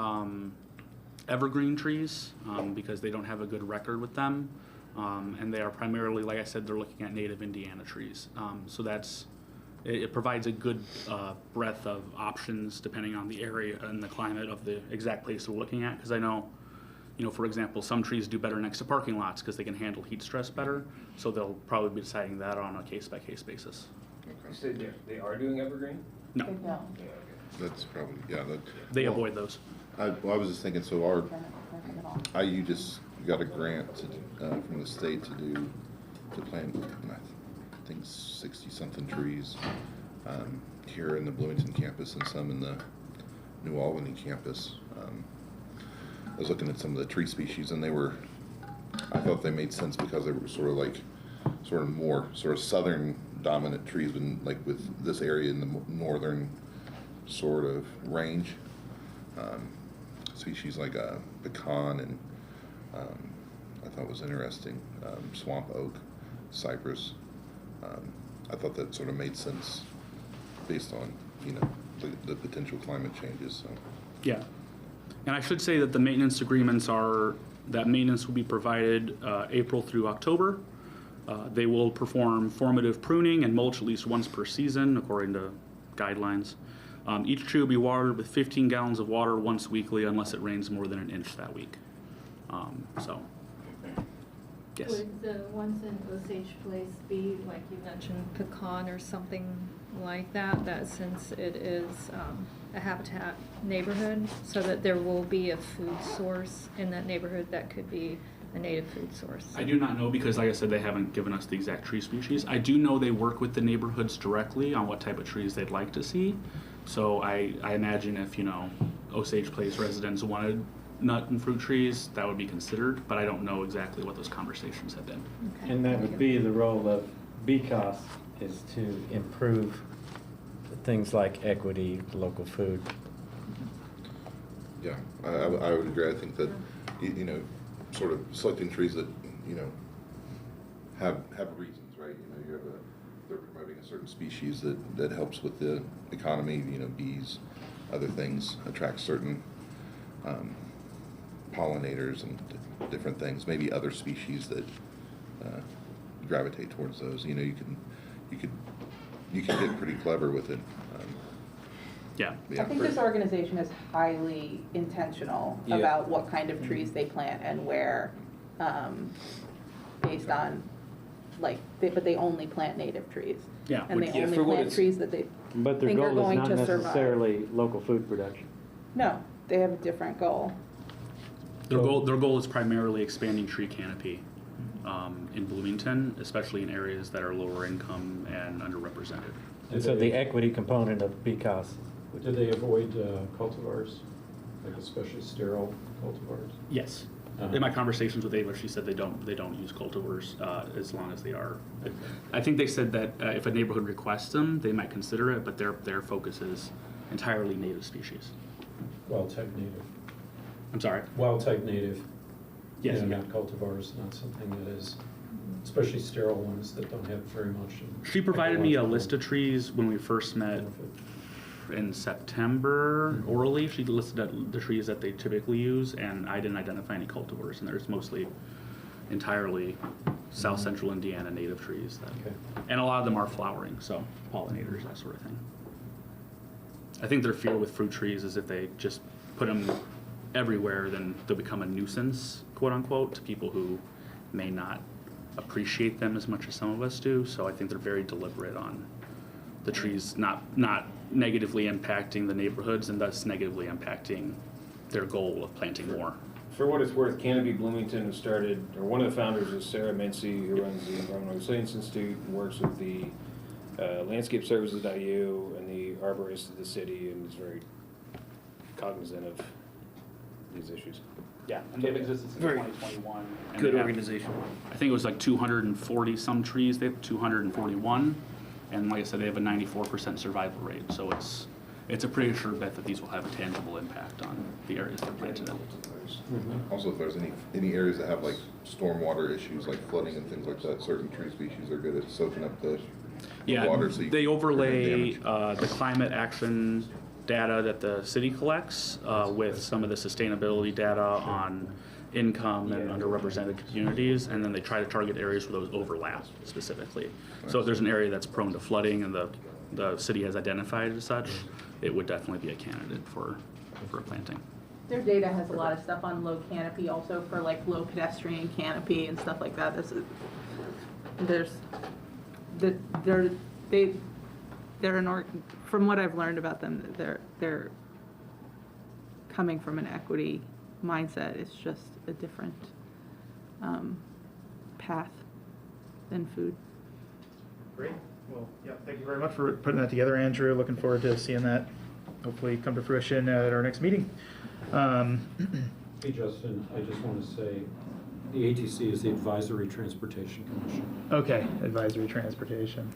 evergreen trees because they don't have a good record with them. And they are primarily, like I said, they're looking at native Indiana trees. So it provides a good breadth of options depending on the area and the climate of the exact place we're looking at. Because I know, for example, some trees do better next to parking lots because they can handle heat stress better. So they'll probably be deciding that on a case-by-case basis. You said they are doing evergreen? No, That's probably, they avoid those. I was just thinking, so IU just got a grant from the state to plant, I think 60-something trees here in the Bloomington campus and some in the New Albany campus. I was looking at some of the tree species, and I thought they made sense because they were sort of more southern dominant trees, with this area in the northern sort of range. Species like pecan and I thought was interesting, swamp oak, cypress, I thought that sort of made sense based on, you know, the potential climate changes, so. Yeah. And I should say that the maintenance agreements that maintenance will be provided April through October. They will perform formative pruning and mulch at least once per season, according to guidelines. Each tree will be watered with 15 gallons of water once weekly unless it rains more than an inch that week. Yes. Would the ones in Osage Place be, like you mentioned, pecan or something like that, that since it is a habitat neighborhood, so that there will be a food source in that neighborhood that could be a native food source? I do not know because, like I said, they haven't given us the exact tree species. I do know they work with the neighborhoods directly on what type of trees they'd like to see. So I imagine if, you know, Osage Place residents wanted nut and fruit trees, that would be considered, but I don't know exactly what those conversations have been. Okay. And that would be the role of BCOS, is to improve things like equity, local food. Yeah, I would agree. I think that, you know, sort of selecting trees that, you know, have reasons, right? You know, they're promoting a certain species that helps with the economy, you know, bees, other things, attract certain pollinators and different things, maybe other species that gravitate towards those. You know, you can get pretty clever with it. Yeah. I think this organization is highly intentional Yeah. about what kind of trees they plant and where, based on, like, but they only plant native trees. Yeah. And they Yeah, only for what plant it's- trees that they But their think are goal is going not to survive. necessarily local food production. No, they have a different goal. Their goal is primarily expanding tree canopy in Bloomington, especially in areas that are lower income and underrepresented. And so the equity component of BCOS. Do they avoid cultivars, like especially sterile cultivars? Yes. In my conversations with Ava, she said they don't use cultivars as long as they are. I think they said that if a neighborhood requests them, they might consider it, but their focus is entirely native species. Wild type native. I'm sorry. Wild type native. Yes. You know, not cultivars, not something that is, especially sterile ones that don't have very much. She provided me a list of trees when we first met in September orally. She listed the trees that they typically use, and I didn't identify any cultivars, and there's mostly entirely South Central Indiana native trees. And a lot of them are flowering, so pollinators, that sort of thing. I think their fear with fruit trees is if they just put them everywhere, then they'll become a nuisance, quote unquote, to people who may not appreciate them as much as some of us do. So I think they're very deliberate on the trees not negatively impacting the neighborhoods and thus negatively impacting their goal of planting more. For what it's worth, Canopy Bloomington was started, or one of the founders is Sarah Mincy, who runs the Environmental Resilience Institute and works with the Landscape Services at IU and the arborists of the city, and is very cognizant of these issues. Yeah, and they've existed since 2021. and Good they have- organization. I think it was like 240 some trees. They have 241, and like I said, they have a 94% survival rate. So it's a pretty sure bet that these will have a tangible impact on the areas they're planted in. Also, if there's any areas that have like stormwater issues, like flooding and things like that, certain tree species are good at soaking up the water. So you They overlay prevent damage. the climate action data that the city collects with some of the sustainability data on income and underrepresented communities, and then they try to target areas where those overlap specifically. So if there's an area that's prone to flooding and the city has identified as such, it would definitely be a candidate for a planting. Their data has a lot of stuff on low canopy also for like low pedestrian canopy and stuff like that. From what I've learned about them, they're coming from an equity mindset. It's just a different path than food. Great. Well, yeah, thank you very much for putting that together, Andrew. Looking forward to seeing that hopefully come to fruition at our next meeting. Hey, Justin, I just want to say, the ATC is the Advisory Transportation Commission. Okay, advisory transportation.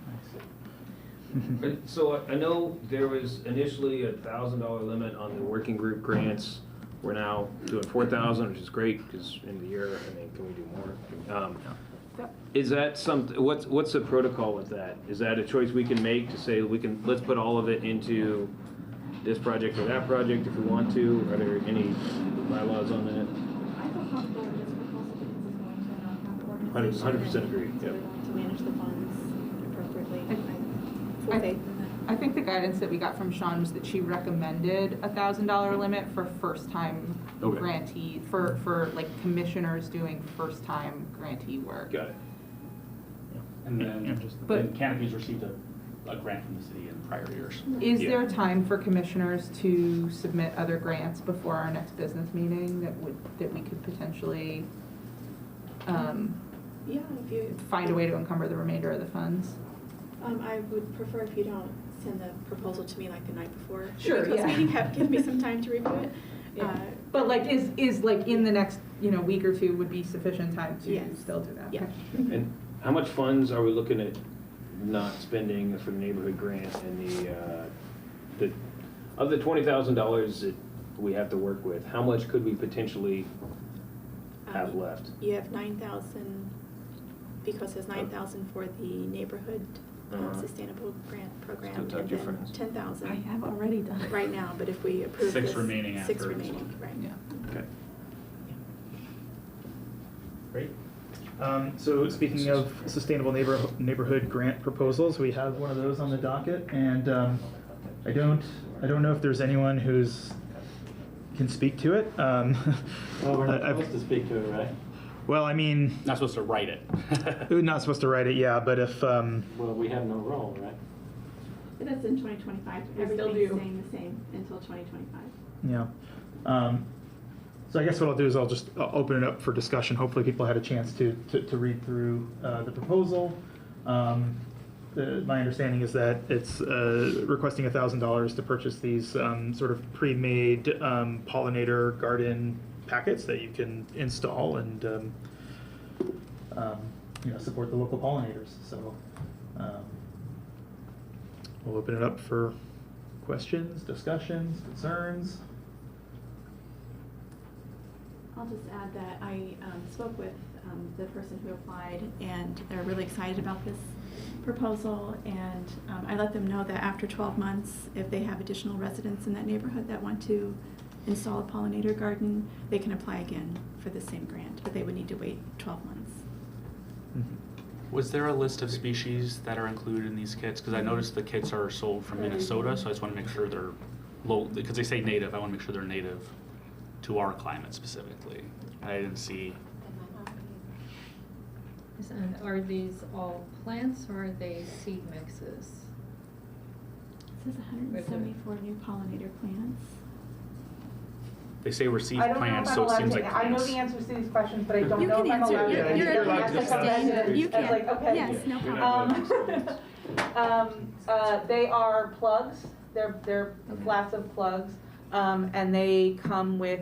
So I know there was initially a $1,000 limit on the working group grants. We're now doing $4,000, which is great because in the year, I mean, can we do more? Is that what's the protocol with that? Is that a choice we can make to say let's put all of it into this project or that project if we want to? Are there any bylaws on that? I feel comfortable with this proposal because it's going to a nonprofit organization. 100% agree, and yep. So we want to manage the funds appropriately. I have full I- faith in that. I think the guidance that we got from Sean was that she recommended $1,000 limit for first-time Okay. grantee, for like commissioners doing first-time grantee work. Got it. And then, But- and Canopy's received a grant from the city in prior years. Is Yeah. there time for commissioners to submit other grants before our next business meeting that we could potentially Yeah, if you, find a way to encumber the remainder of the funds? I would prefer if you don't send the proposal to me like the night before. Sure, Because yeah. meeting, give me some time to review it. But like, is like in the next, week or two would be sufficient time to Yes. still do that? Yeah. Okay. And how much funds are we looking at not spending for the neighborhood grant and the of the $20,000 that we have to work with? How much could we potentially have left? You have 9,000, because there's 9,000 for the neighborhood sustainable grant program, Go talk and to your then friends. 10,000. I have already done it. Right now, but if we approve Six this, remaining six after this remaining, one. right. Yeah. Okay. Great. So speaking of sustainable neighborhood grant proposals, we have one of those on the docket, and I don't know if there's anyone can speak to it. Well, we're not supposed to speak to it, right? Well, I mean, Not supposed to write it. we're not supposed to write it, yeah, but if Well, we have no role, right? But that's in 2025. We still Everything's do. staying the same until 2025. yeah. So I guess what I'll do is I'll open it up for discussion. Hopefully people had a chance to read through the proposal. My understanding is that it's requesting $1,000 to purchase these sort of pre-made pollinator garden packets that you can install and support the local pollinators. So we'll open it up for questions, discussions, concerns. I'll just add that I spoke with the person who applied, and they're really excited about this proposal, and I let them know that after 12 months, if they have additional residents in that neighborhood that want to install a pollinator garden, they can apply again for the same grant, but they would need to wait 12 months. Was there a list of species that are included in these kits? Because I noticed the kits are sold from Minnesota, so I just want to make sure they're local, because they say native, I want to make sure they're native to our climate specifically. I didn't see. And are these all plants or are they seed mixes? It says 174 new pollinator plants. They say we're seed I don't know plants, if so I'm it allowed seems to, like I know plants. the answers to these questions, but I don't You know can if I'm answer. allowed to. You're allowed to As a abstain. resident, You I was can. like, okay. Yes, no You're problem. not They are plugs. They're a class of plugs, and they come with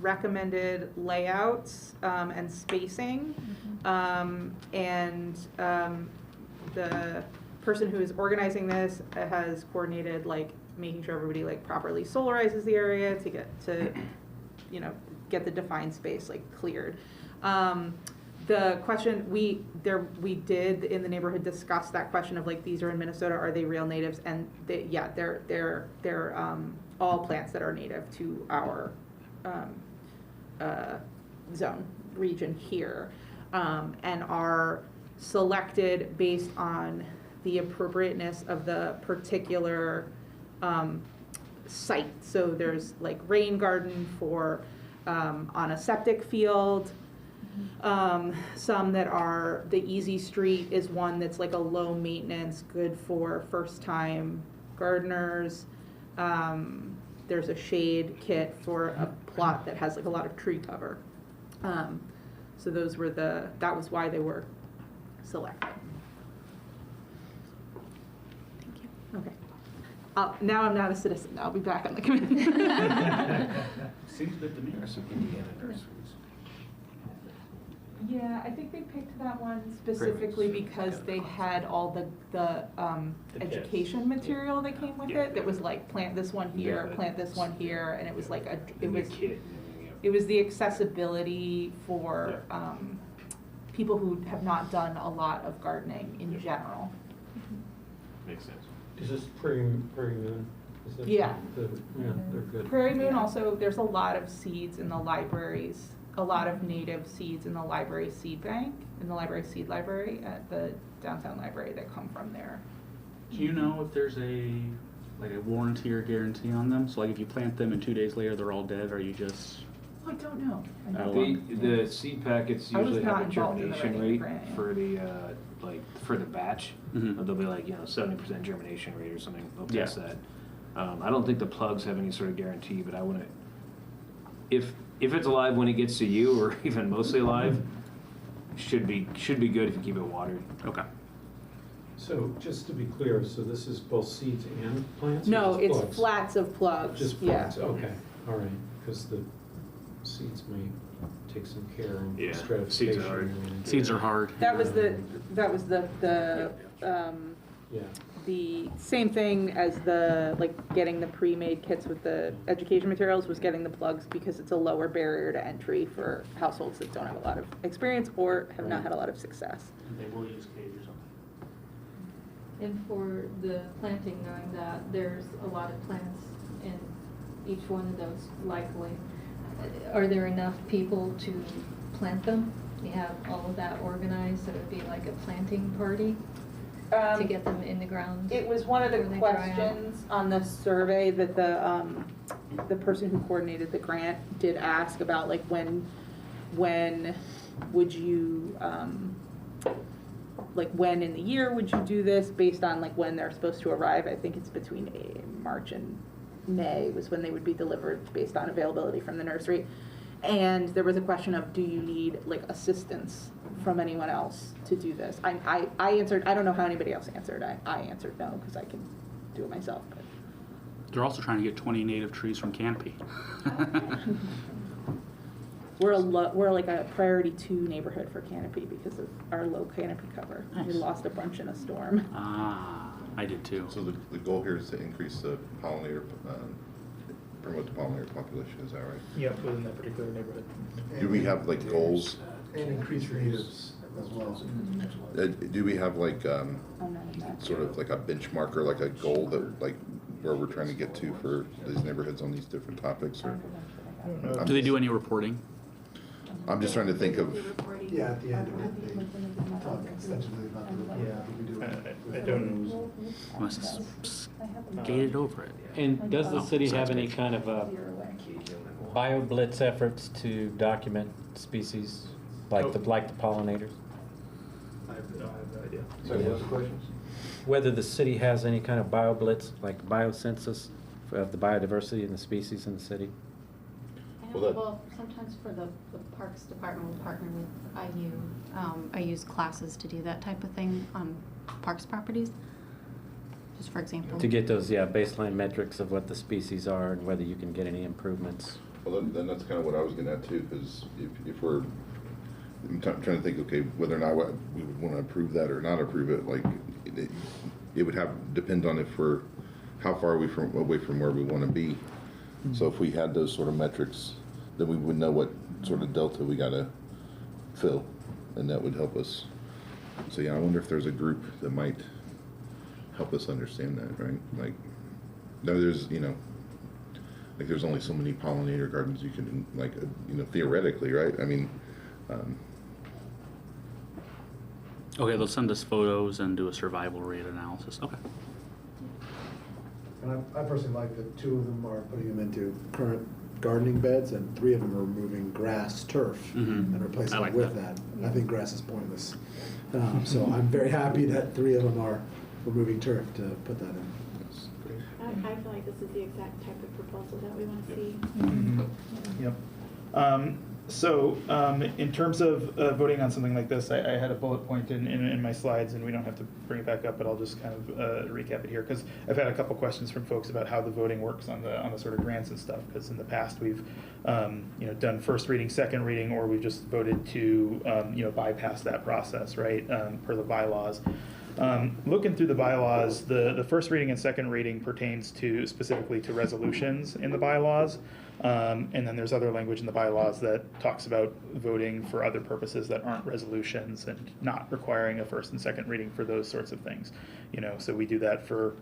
recommended layouts and spacing. The person who is organizing this has coordinated making sure everybody properly solarizes the area to get the defined space cleared. The question we did in the neighborhood discuss that question of these are in Minnesota, are they real natives? And they're all plants that are native to our region here, and are selected based on the appropriateness of the particular site. So there's rain garden for on a septic field. Some that are, the Easy Street is one that's a low maintenance, good for first time gardeners. There's a shade kit for a plot that has a lot of tree cover. So those were that was why they were selected. Thank you. Okay. Now I'm not a citizen. I'll be back on the committee. Seems good to me. There's some Indiana nurseries. Yeah, I think they picked that one specifically because they had all the education material that came with it. That was plant this one here, plant this one here, and it was it was the accessibility for people who have not done a lot of gardening in general. Makes sense. Is this Prairie Moon? Is that Yeah. Yeah, they're good. Prairie Moon also, there's a lot of seeds in the libraries, a lot of native seeds in the library seed bank, in the library seed library at the downtown library that come from there. Do you know if there's a warranty or guarantee on them? So like if you plant them and 2 days later they're all dead, or you just? I don't know. The seed packets I was usually not have a involved in the germination writing rate grant, yeah. for the, for the batch. Mhm. They'll be like, 70% germination rate or something, they'll Yeah. test that. I don't think the plugs have any sort of guarantee, but I wouldn't, if it's alive when it gets to you, or even mostly alive, should be good if you keep it watered. Okay. So just to be clear, so this is both seeds and plants? or No, just it's plugs? flats of plugs. Just Yeah. plugs, okay, all right, because the seeds may take some care and Yeah, stratification. seeds are hard. and everything. Seeds are hard. That was the Yeah, the same thing as getting the pre-made kits with the education materials was getting the plugs, because it's a lower barrier to entry for households that don't have a lot of experience or have not had a lot of success. And they will use cage or something. And for the planting, knowing that there's a lot of plants in each one of those likely, are there enough people to plant them? You have all of that organized, so it would be like a planting party to get them in the ground? It was one of the before they dry out? questions on the survey that the person who coordinated the grant did ask about, like, when would you, like, when in the year would you do this, based on like when they're supposed to arrive. I think it's between March and May was when they would be delivered, based on availability from the nursery. And there was a question of, do you need like assistance from anyone else to do this? I answered, I don't know how anybody else answered. I answered no, because I can do it myself. But. They're also trying to get 20 native trees from Canopy. We're like a priority 2 neighborhood for Canopy because of our low canopy cover. Nice. We lost a bunch in a storm. Ah, I did too. So the goal here is to increase the pollinator, promote the pollinator population, is that right? Yep, within that particular neighborhood. Do we have like goals? And increase natives as well. Do we have like, I'm not in that. sort of like a benchmark or like a goal that like where we're trying to get to for these neighborhoods on these different topics, or? Do they do any reporting? I'm just trying to think of, Yeah, at the end of it, they talk extensively about the report. Yeah, We do I don't. Must gated over it. And does the Oh, city have sounds any good. kind of bio-blitz efforts to document species, like the pollinators? I have no idea. Sorry, what was the question? Whether the city has any kind of bio-blitz, like biocensus of the biodiversity and the species in the city? Well, that- Well, sometimes for the Parks Department, we partner with IU. I use classes to do that type of thing on parks properties, just for example. To get those, baseline metrics of what the species are and whether you can get any improvements. well, then that's kind of what I was getting at too, because if we're, I'm trying to think, okay, whether or not we would want to approve that or not approve it, like, it would depend on if we're, how far away from where we want to be. So if we had those sort of metrics, then we would know what sort of delta we got to fill, and that would help us. So yeah, I wonder if there's a group that might help us understand that, right? Like, no, there's, like there's only so many pollinator gardens you can, like, theoretically, right? I mean, Okay, they'll send us photos and do a survival rate analysis. Okay. And I personally like that 2 of them are putting them into current gardening beds, and 3 of them are removing grass turf Mhm. and replacing I it like with that. that. I think grass is pointless. So I'm very happy that 3 of them are removing turf to put that in. that's great. I feel like this is the exact type of proposal that we want to see. Yep. So in terms of voting on something like this, I had a bullet point in my slides, and we don't have to bring it back up, but I'll just kind of recap it here, because I've had a couple questions from folks about how the voting works on the sort of grants and stuff, because in the past we've done first reading, second reading, or we've just voted to bypass that process, right, per the bylaws. Looking through the bylaws, the first reading and second reading pertains to specifically to resolutions in the bylaws. And then there's other language in the bylaws that talks about voting for other purposes that aren't resolutions and not requiring a first and second reading for those sorts of things. So we do that for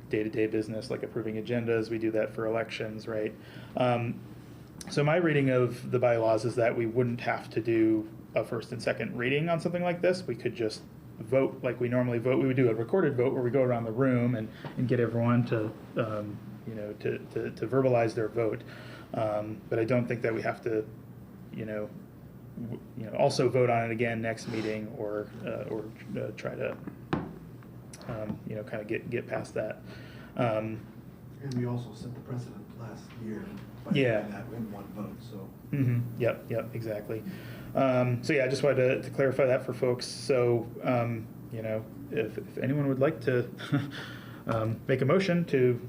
day-to-day business, like approving agendas. We do that for elections, right? So my reading of the bylaws is that we wouldn't have to do a first and second reading on something like this. We could just vote like we normally vote. We would do a recorded vote where we go around the room and get everyone to to verbalize their vote. But I don't think that we have to, also vote on it again next meeting or try to, kind of get past that. And we also set the precedent last year by doing that in one vote, so. Mm-hmm. Yep, exactly. So yeah, I just wanted to clarify that for folks. So, if anyone would like to make a motion to,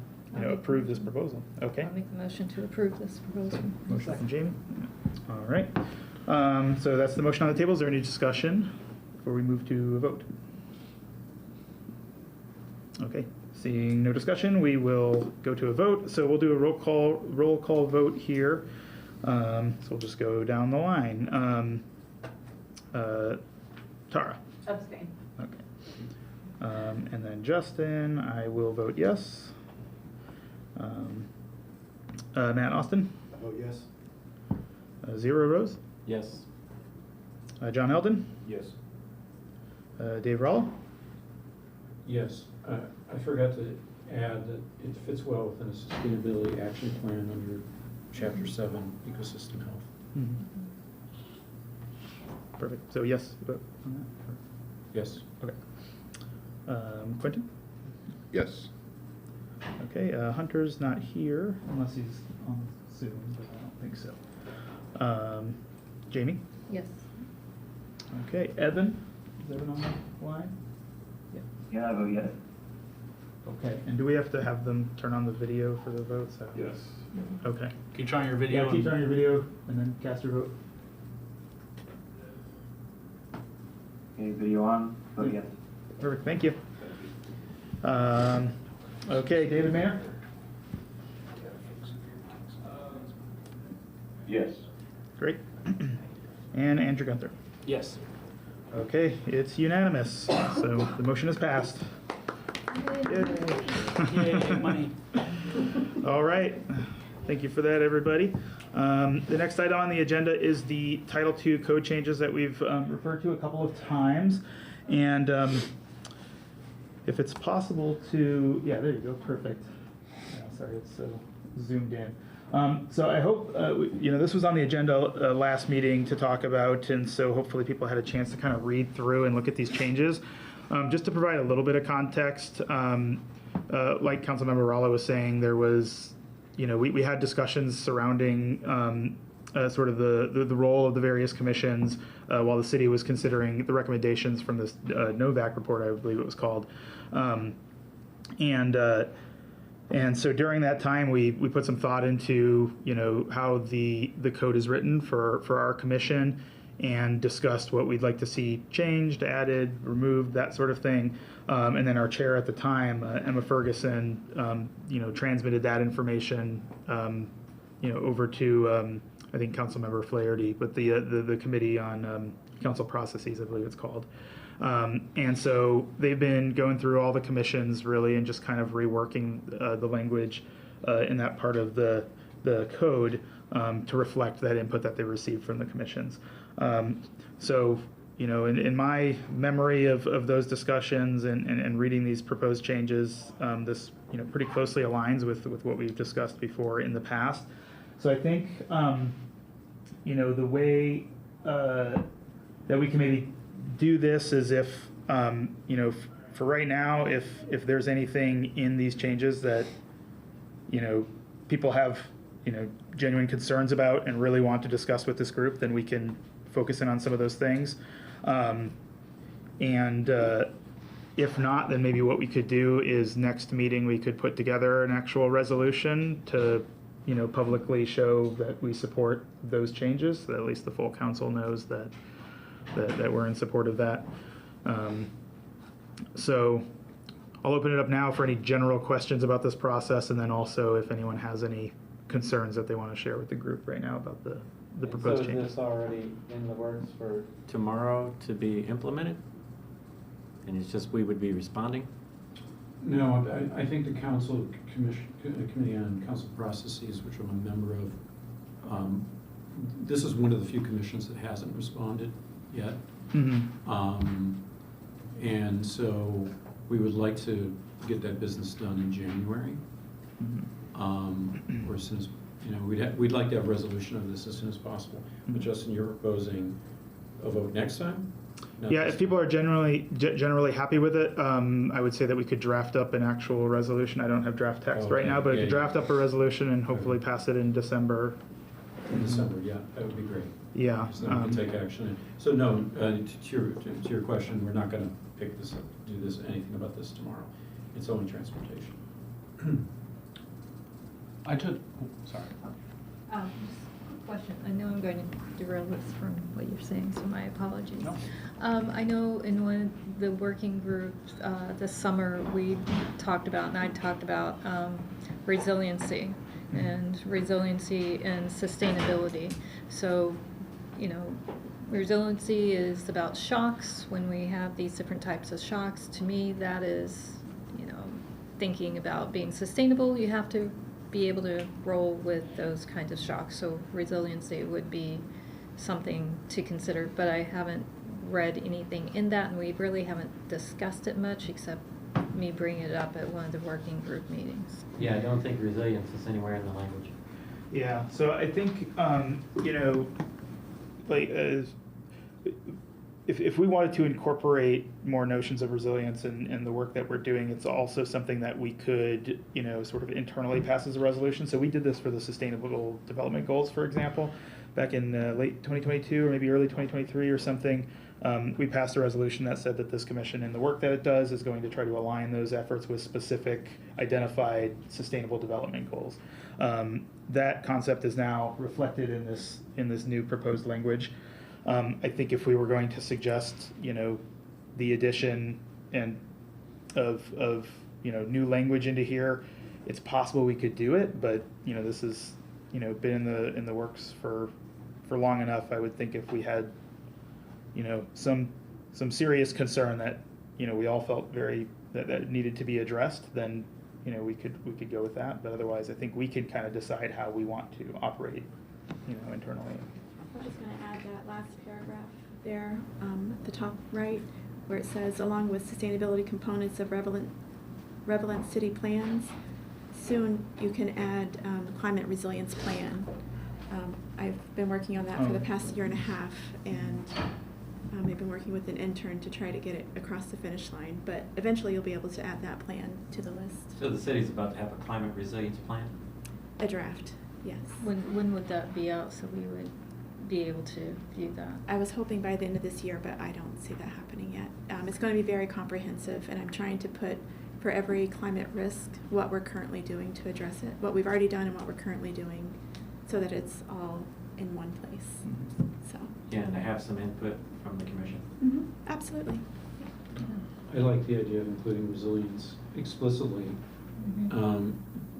approve this proposal. Okay. I'll make the motion to approve this proposal. Motion from Jamie. All right. So that's the motion on the table. Is there any discussion before we move to a vote? Okay. Seeing no discussion, we will go to a vote. So we'll do a roll call vote here. So we'll just go down the line. Tara. Abstain. Okay. And then Justin, I will vote yes. Matt Austin. I vote yes. Zero Rose. Yes. John Eldon. Yes. Dave Rall. Yes, I forgot to add that it fits well within a sustainability action plan under Chapter 7, Ecosystem Health. Mm-hmm. Perfect. So yes, vote on that? Yes. Okay. Quentin? Yes. Okay, Hunter's not here unless he's on Zoom, but I don't think so. Jamie? Yes. Okay, Evan? Is Evan on the line? Yeah, I vote yes. Okay, and do we have to have them turn on the video for the vote? So? Yes. Okay. Keep trying your video. Yeah, keep trying your video and then cast your vote. Okay, video on, vote yes. Perfect, thank you. Okay, David Mayer? Yes. Great. And Andrew Gunther? Yes. Okay, it's unanimous, so the motion is passed. Yay, money. All right, thank you for that, everybody. The next item on the agenda is the Title II code changes that we've referred to a couple of times. And if it's possible to, yeah, there you go, perfect. Yeah, sorry, it's so zoomed in. So I hope, this was on the agenda last meeting to talk about, and so hopefully people had a chance to kind of read through and look at these changes. Just to provide a little bit of context, like Councilmember Rallo was saying, there was, we had discussions surrounding sort of the role of the various commissions while the city was considering the recommendations from this NOVAC report, I believe it was called. And so during that time, we put some thought into, how the code is written for our commission and discussed what we'd like to see changed, added, removed, that sort of thing. And then our chair at the time, Emma Ferguson, transmitted that information, over to, I think, Councilmember Flaherty, but the Committee on Council Processes, I believe it's called. And so they've been going through all the commissions really and just kind of reworking the language in that part of the code to reflect that input that they received from the commissions. So, in my memory of those discussions and reading these proposed changes, this pretty closely aligns with what we've discussed before in the past. So I think, the way that we can maybe do this is if, for right now, if there's anything in these changes that, people have, genuine concerns about and really want to discuss with this group, then we can focus in on some of those things. If not, then maybe what we could do is next meeting we could put together an actual resolution to, publicly show that we support those changes, so that at least the full council knows that we're in support of that. So I'll open it up now for any general questions about this process, and then also if anyone has any concerns that they want to share with the group right now about the proposed So changes. is this already in the works for tomorrow to be implemented? And it's just we would be responding? No, I think the council committee on council processes, which I'm a member of, this is one of the few commissions that hasn't responded yet. And so we would like to get that business done in January. Or as soon as, we'd like to have resolution of this as soon as possible. But Justin, you're proposing a vote next time? Not Yeah, this if people time? are generally happy with it, I would say that we could draft up an actual resolution. I don't have draft text right Okay, now, but I yeah, could draft up a resolution and hopefully pass it in December. In December, yeah, that would be great. Yeah. So then we can take action. So no, to your question, we're not gonna pick this up, do this, anything about this tomorrow. It's only transportation. Sorry. Just a question. I know I'm going to derail this from what you're saying, so my apologies. No. I know in one of the working groups this summer, we talked about, and I talked about resiliency and sustainability. So, resiliency is about shocks. When we have these different types of shocks, to me, that is, thinking about being sustainable, you have to be able to roll with those kinds of shocks. So resiliency would be something to consider, but I haven't read anything in that, and we really haven't discussed it much except me bringing it up at one of the working group meetings. Yeah, I don't think resilience is anywhere in the language. Yeah, so I think, if we wanted to incorporate more notions of resilience in the work that we're doing, it's also something that we could, sort of internally pass as a resolution. So we did this for the Sustainable Development Goals, for example, back in late 2022 or maybe early 2023 or something. We passed a resolution that said that this commission and the work that it does is going to try to align those efforts with specific identified sustainable development goals. That concept is now reflected in this new proposed language. I think if we were going to suggest, the addition of new language into here, it's possible we could do it, but this has been in the works for long enough. I would think if we had some serious concern that we all felt that needed to be addressed, then we could go with that. But otherwise, I think we can kind of decide how we want to operate internally. I'm just going to add that last paragraph there at the top right, where it says, along with sustainability components of relevant city plans, soon you can add the climate resilience plan. I've been working on that for the past year and a half, and I've been working with an intern to try to get it across the finish line, but eventually you'll be able to add that plan to the list. So the city's about to have a climate resilience plan? A draft, yes. When would that be out so we would be able to view that? I was hoping by the end of this year, but I don't see that happening yet. It's going to be very comprehensive, and I'm trying to put for every climate risk what we're currently doing to address it, what we've already done and what we're currently doing, so that it's all in one place. So. Yeah, and to have some input from the commission. Absolutely. I like the idea of including resilience explicitly,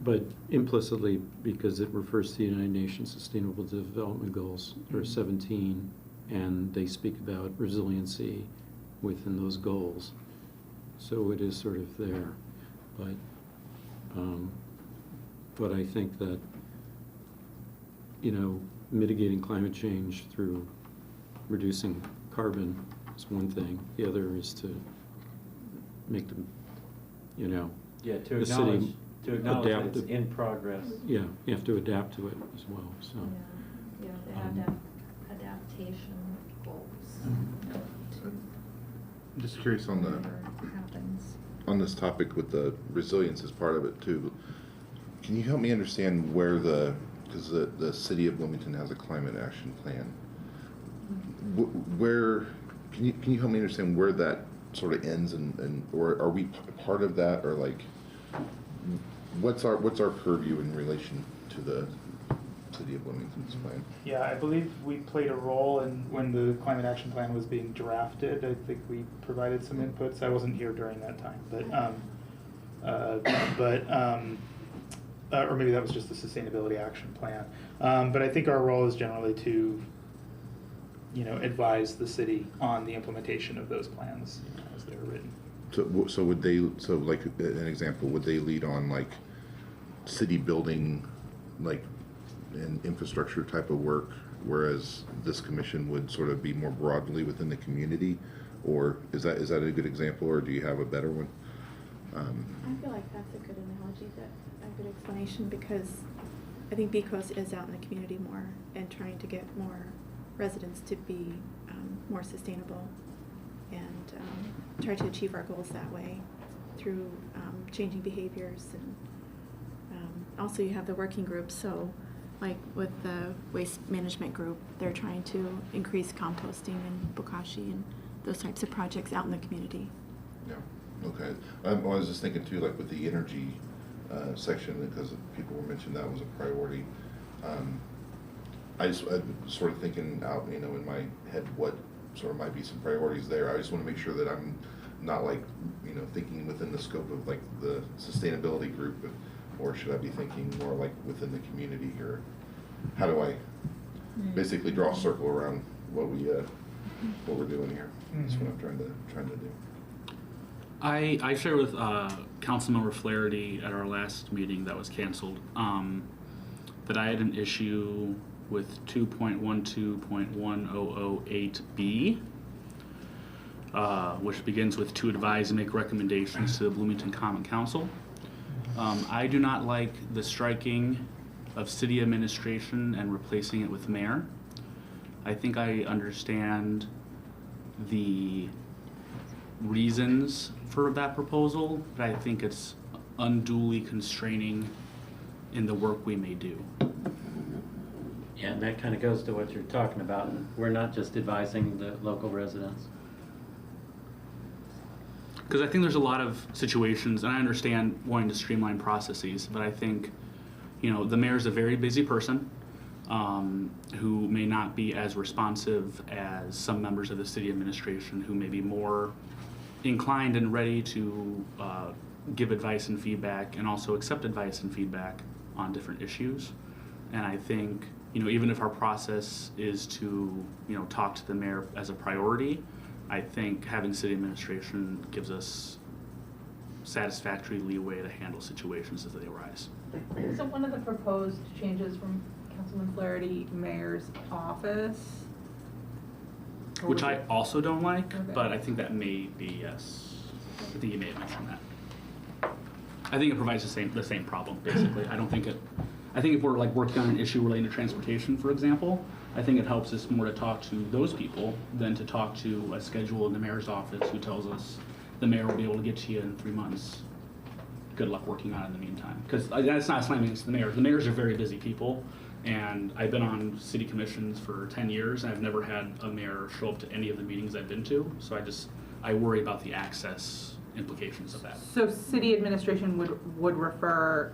but implicitly because it refers to the United Nations Sustainable Development Goals, or 17, and they speak about resiliency within those goals. So it is sort of there, but I think that, mitigating climate change through reducing carbon is one thing. The other is to make them, Yeah, to the acknowledge, city that it's in progress. Yeah, you have to adapt to it as well, so. Yeah, the adaptation goals. I'm just curious on on this topic with the resilience as part of it too. Can you help me understand where because the city of Bloomington has a climate action plan. Where can you help me understand where that sort of ends and or are we part of that, or what's our purview in relation to city of Bloomington's plan. Yeah, I believe we played a role in when the climate action plan was being drafted. I think we provided some inputs. I wasn't here during that time, or maybe that was just the sustainability action plan. But I think our role is generally to, advise the city on the implementation of those plans as they're written. So would they, so like an example, would they lead on like city building, like an infrastructure type of work, whereas this commission would sort of be more broadly within the community? Or is that a good example, or do you have a better one? I feel like that's a good analogy, a good explanation, because I think BCOS is out in the community more and trying to get more residents to be more sustainable and try to achieve our goals that way through changing behaviors. And also you have the working groups, so like with the waste management group, they're trying to increase composting and bokashi and those types of projects out in the community. Yeah, okay. I was just thinking too, like with the energy section, because people were mentioning that was a priority. I'm sort of thinking out, in my head what sort of might be some priorities there. I just want to make sure that I'm not like, thinking within the scope of like the sustainability group, or should I be thinking more like within the community, or how do I basically draw a circle around what we're doing here? That's what I'm trying to do. I shared with Councilmember Flaherty at our last meeting that was canceled that I had an issue with 2.12.1008B, which begins with to advise and make recommendations to the Bloomington Common Council. I do not like the striking of city administration and replacing it with mayor. I think I understand the reasons for that proposal, but I think it's unduly constraining in the work we may do. Yeah, and that kind of goes to what you're talking about. We're not just advising the local residents. Because I think there's a lot of situations, and I understand wanting to streamline processes, but I think, the mayor's a very busy person who may not be as responsive as some members of the city administration who may be more inclined and ready to give advice and feedback, and also accept advice and feedback on different issues. And I think, even if our process is to, talk to the mayor as a priority, I think having city administration gives us satisfactory leeway to handle situations as they arise. So one of the proposed changes from Councilman Flaherty, mayor's office, Which I also don't like, Okay. but I think that may be, yes. I think you may have mentioned that. I think it provides the same problem, basically. I think if we're like working on an issue relating to transportation, for example, I think it helps us more to talk to those people than to talk to a schedule in the mayor's office who tells us the mayor will be able to get to you in 3 months. Good luck working on it in the meantime. Because that's not slamming against the mayor. The mayors are very busy people, and I've been on city commissions for 10 years, and I've never had a mayor show up to any of the meetings I've been to. So I worry about the access implications of that. so city administration would refer,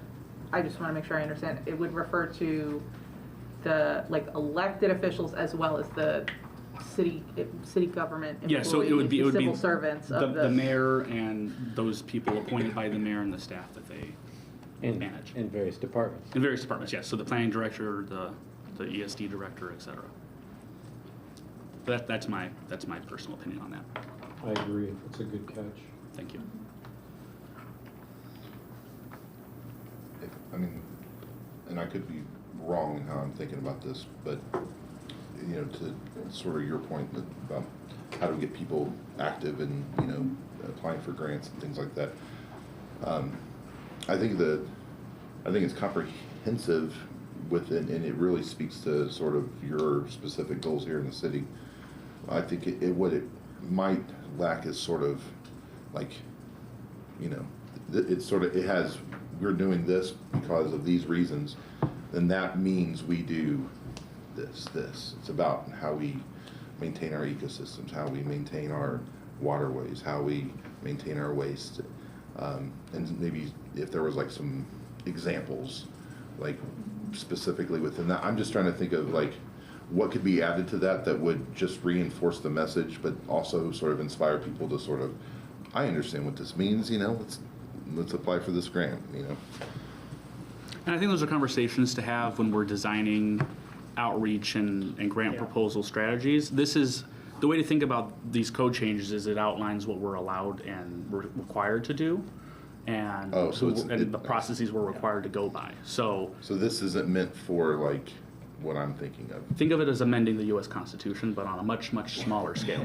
I just want to make sure I understand, it would refer to the elected officials as well as the city government employees, Yeah, so it would be civil servants of the mayor and those people appointed by the mayor and the staff that they manage. In various departments. In various departments, yes. So the planning director, the ESD director, et cetera. But that's my personal opinion on that. I agree. It's a good catch. Thank you. And I could be wrong in how I'm thinking about this, but to sort of your point about how to get people active and applying for grants and things like that. I think it's comprehensive within, and it really speaks to sort of your specific goals here in the city. I think what it might lack is sort of like, it has, we're doing this because of these reasons, then that means we do this. It's about how we maintain our ecosystems, how we maintain our waterways, how we maintain our waste. And maybe if there was like some examples, like specifically within that. I'm just trying to think of like what could be added to that that would just reinforce the message, but also sort of inspire people to sort of, I understand what this means, you know, let's apply for this grant, you know. And I think those are conversations to have when we're designing outreach and grant proposal strategies. This is, the way to think about these code changes is it outlines what we're allowed and we're required to do, and, the processes we're required to go by. So this isn't meant for like what I'm thinking of. Think of it as amending the U.S. Constitution, but on a much, much smaller scale.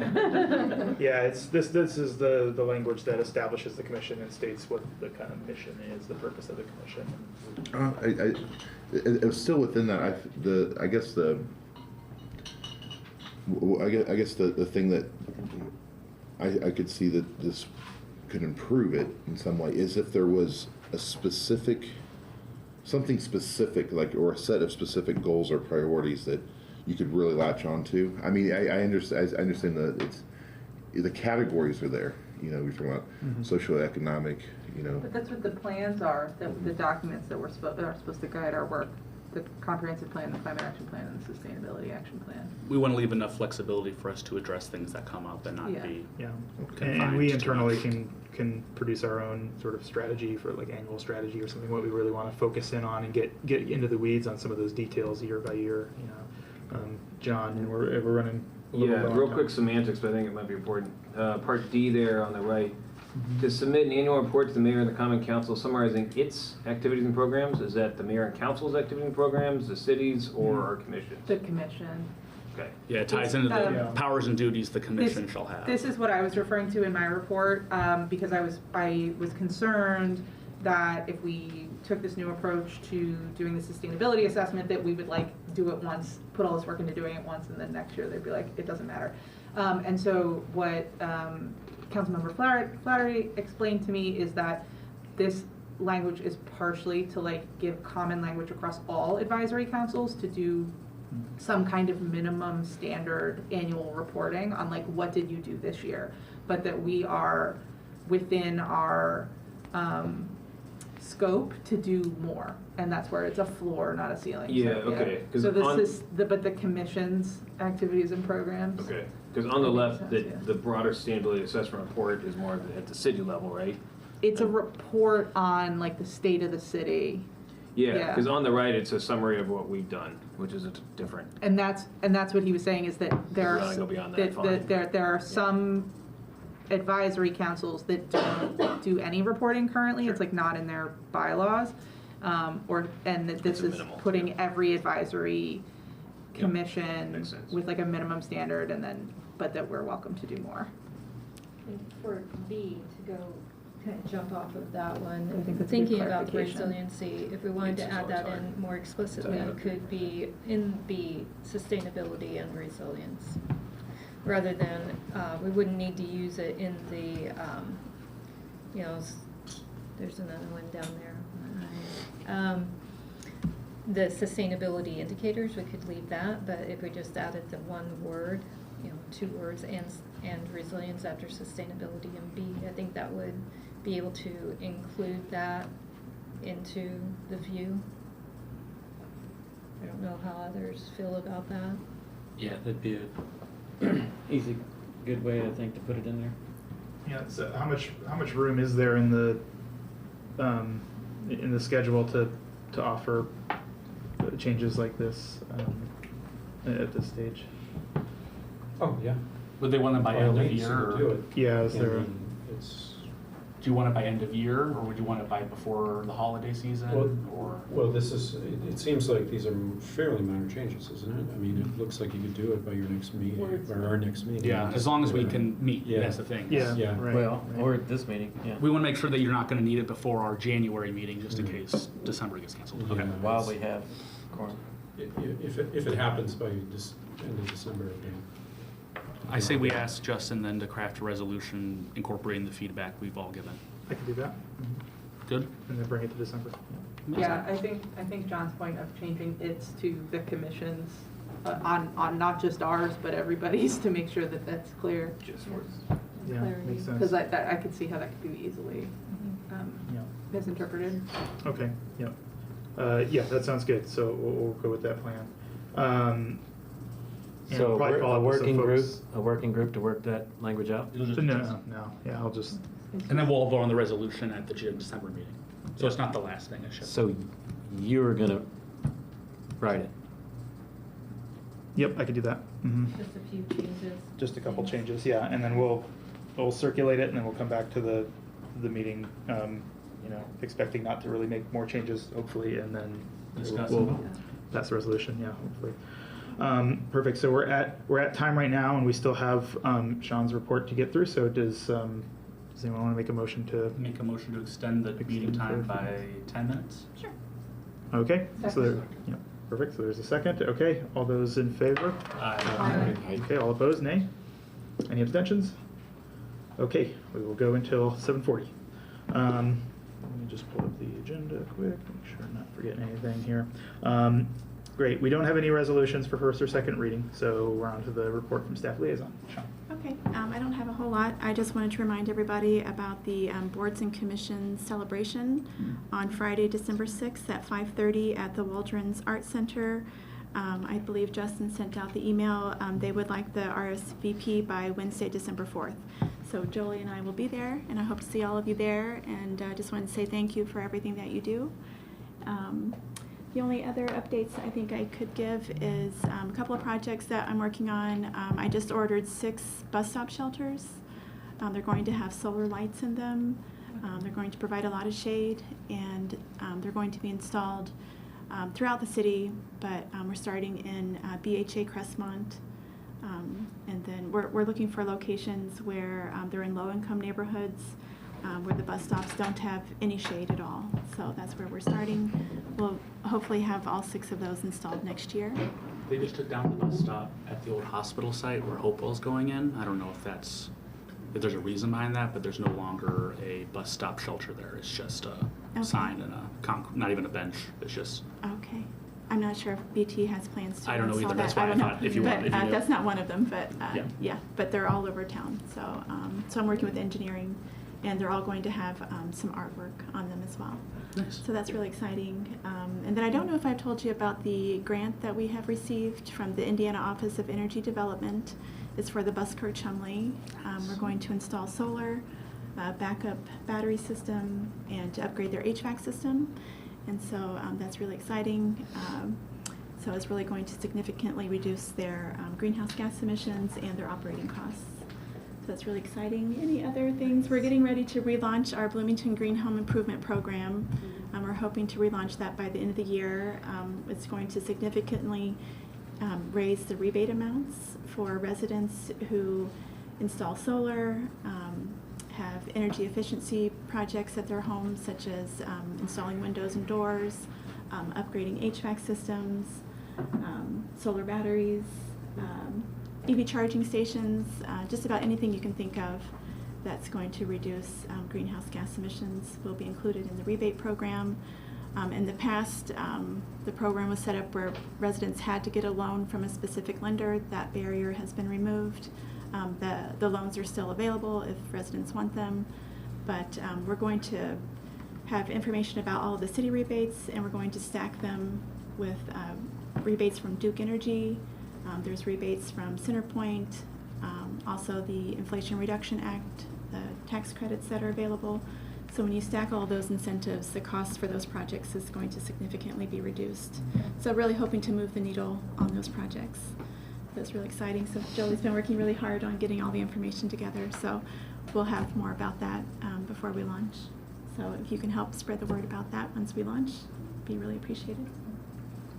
Yeah, it's this is the language that establishes the commission and states what the kind of mission is, the purpose of the commission. It was still within that. I guess the thing that I could see that this could improve it in some way is if there was a something specific, like, or a set of specific goals or priorities that you could really latch onto. I mean, I understand that the categories are there. You know, we're talking about socioeconomic, you know. But that's what the plans are, the documents that are supposed to guide our work. The comprehensive plan, the climate action plan, and the sustainability action plan. We want to leave enough flexibility for us to address things that come up and not be confined. And we internally can produce our own sort of strategy for like annual strategy or something, what we really want to focus in on and get into the weeds on some of those details year by year, you know. John, and we're running a little bit real quick semantics, but I think it might be important. Part D there on the right. To submit an annual report to the mayor and the common council summarizing its activities and programs. Is that the mayor and council's activities and programs, the cities, or our commission? The commission. Okay. Yeah, it ties into the powers and duties the commission shall have. This is what I was referring to in my report, because I was concerned that if we took this new approach to doing the sustainability assessment, that we would like do it once, put all this work into doing it once, and then next year they'd be like, it doesn't matter. And so what Councilmember Flattery explained to me is that this language is partially to like give common language across all advisory councils to do some kind of minimum standard annual reporting on like what did you do this year, but that we are within our scope to do more, and that's where it's a floor, not a ceiling. Yeah, okay. So this is but the commission's activities and programs. Okay, because on the left, the broader sustainability assessment report is more at the city level, right? It's a report on like the state of the city. Yeah, because on the right, it's a summary of what we've done, which is a different. And that's what he was saying is that there are some advisory councils that don't do any reporting currently. It's like not in their bylaws, and that this is putting every advisory commission with like a minimum standard, and then but that we're welcome to do more. And for B, to go kind of jump off of that one, I think that's a good thinking about clarification. resiliency, if we wanted to add that in more explicitly, it could be in B, sustainability and resilience. Rather than, we wouldn't need to use it in the, you know, there's another one down there. The sustainability indicators, we could leave that, but if we just added the one word, you know, 2 words, and resilience after sustainability and B, I think that would be able to include that into the view. I don't know how others feel about that. Yeah, that'd be a easy, good way, I think, to put it in there. Yeah. So how much room is there in the schedule to offer changes like this at this stage? Oh, yeah. Would they want it by end of year? Or? Yeah, is there? Do you want it by end of year, or would you want it by before the holiday season? Well, this is. It seems like these are fairly minor changes, isn't it? I mean, it looks like you could do it by your next meeting or our next meeting. Yeah, as long as we can meet. Yeah. That's the thing. Yeah. Right. Well, or at this meeting. Yeah. We want to make sure that you're not going to need it before our January meeting, just in case December gets canceled. Yeah, okay. While we have quorum. If it happens by end of December, again. I say we ask Justin then to craft a resolution incorporating the feedback we've all given. I can do that. Good. And then bring it to December. Yeah, I think John's point of changing it to the commissions on not just ours but everybody's, to make sure that that's clear. Just words. Yeah, makes sense. Because I could see how that could be easily misinterpreted. Okay. Yep. Yeah, that sounds good. So we'll go with that plan. And So we'll probably follow a up with some working group to work that language out? No. Yeah, I'll just. And then we'll vote on the resolution at the December meeting. So it's not the last thing, I should. So you're gonna write it? Yep, I could do that. Just a few changes. Just a couple changes, yeah, and then we'll circulate it, and then we'll come back to the meeting, expecting not to really make more changes, hopefully, and then Discuss we'll and vote. pass the resolution, yeah, hopefully. Perfect, so we're at time right now, and we still have Sean's report to get through, so does anyone want to make a motion to? Make a motion to extend the meeting time by 10 minutes? Sure. Okay, so Second. yeah, perfect, so there's a second, okay, all those in favor? Aye. Okay, all opposed, nay? Any abstentions? Okay, we will go until 7:40. Let me just pull up the agenda quick, make sure I'm not forgetting anything here. Great, we don't have any resolutions for first or second reading, so we're on to the report from staff liaison. Sean. Okay, I don't have a whole lot. I just wanted to remind everybody about the Boards and Commissions celebration on Friday, December 6th at 5:30 at the Waldron's Art Center. I believe Justin sent out the email. They would like the RSVP by Wednesday, December 4th. So Jolie and I will be there, and I hope to see all of you there, and just wanted to say thank you for everything that you do. The only other updates I think I could give is a couple of projects that I'm working on. I just ordered 6 bus stop shelters. They're going to have solar lights in them. They're going to provide a lot of shade, and they're going to be installed throughout the city, but we're starting in BHA Crestmont. And then we're looking for locations where they're in low-income neighborhoods, where the bus stops don't have any shade at all. So that's where we're starting. We'll hopefully have all 6 of those installed next year. They just took down the bus stop at the old hospital site where Hopewell's going in. I don't know if there's a reason behind that, but there's no longer a bus stop shelter there. It's just a sign and not even a bench. It's just. Okay. I'm not sure if BT has plans to I don't know install either. that. That's why I don't know. thought if you But want, if you know. that's not one of them, but Yeah. but they're all over town. So so I'm working with engineering, and they're all going to have some artwork on them as well. Nice. So that's really exciting. And then I don't know if I've told you about the grant that we have received from the Indiana Office of Energy Development. It's for the Buskirk Chumley. We're going to install solar, backup battery system, and to upgrade their HVAC system. And so that's really exciting. So it's really going to significantly reduce their greenhouse gas emissions and their operating costs. So that's really exciting. Any other things? We're getting ready to relaunch our Bloomington Green Home Improvement Program. We're hoping to relaunch that by the end of the year. It's going to significantly raise the rebate amounts for residents who install solar, have energy efficiency projects at their homes, such as installing windows and doors, upgrading HVAC systems, solar batteries, EV charging stations, just about anything you can think of that's going to reduce greenhouse gas emissions will be included in the rebate program. In the past, the program was set up where residents had to get a loan from a specific lender. That barrier has been removed. The loans are still available if residents want them, but we're going to have information about all of the city rebates, and we're going to stack them with rebates from Duke Energy. There's rebates from CenterPoint, also the Inflation Reduction Act, the tax credits that are available. So when you stack all those incentives, the cost for those projects is going to significantly be reduced. So really hoping to move the needle on those projects. That's really exciting. So Jolie's been working really hard on getting all the information together. So we'll have more about that before we launch. So if you can help spread the word about that once we launch, it'd be really appreciated.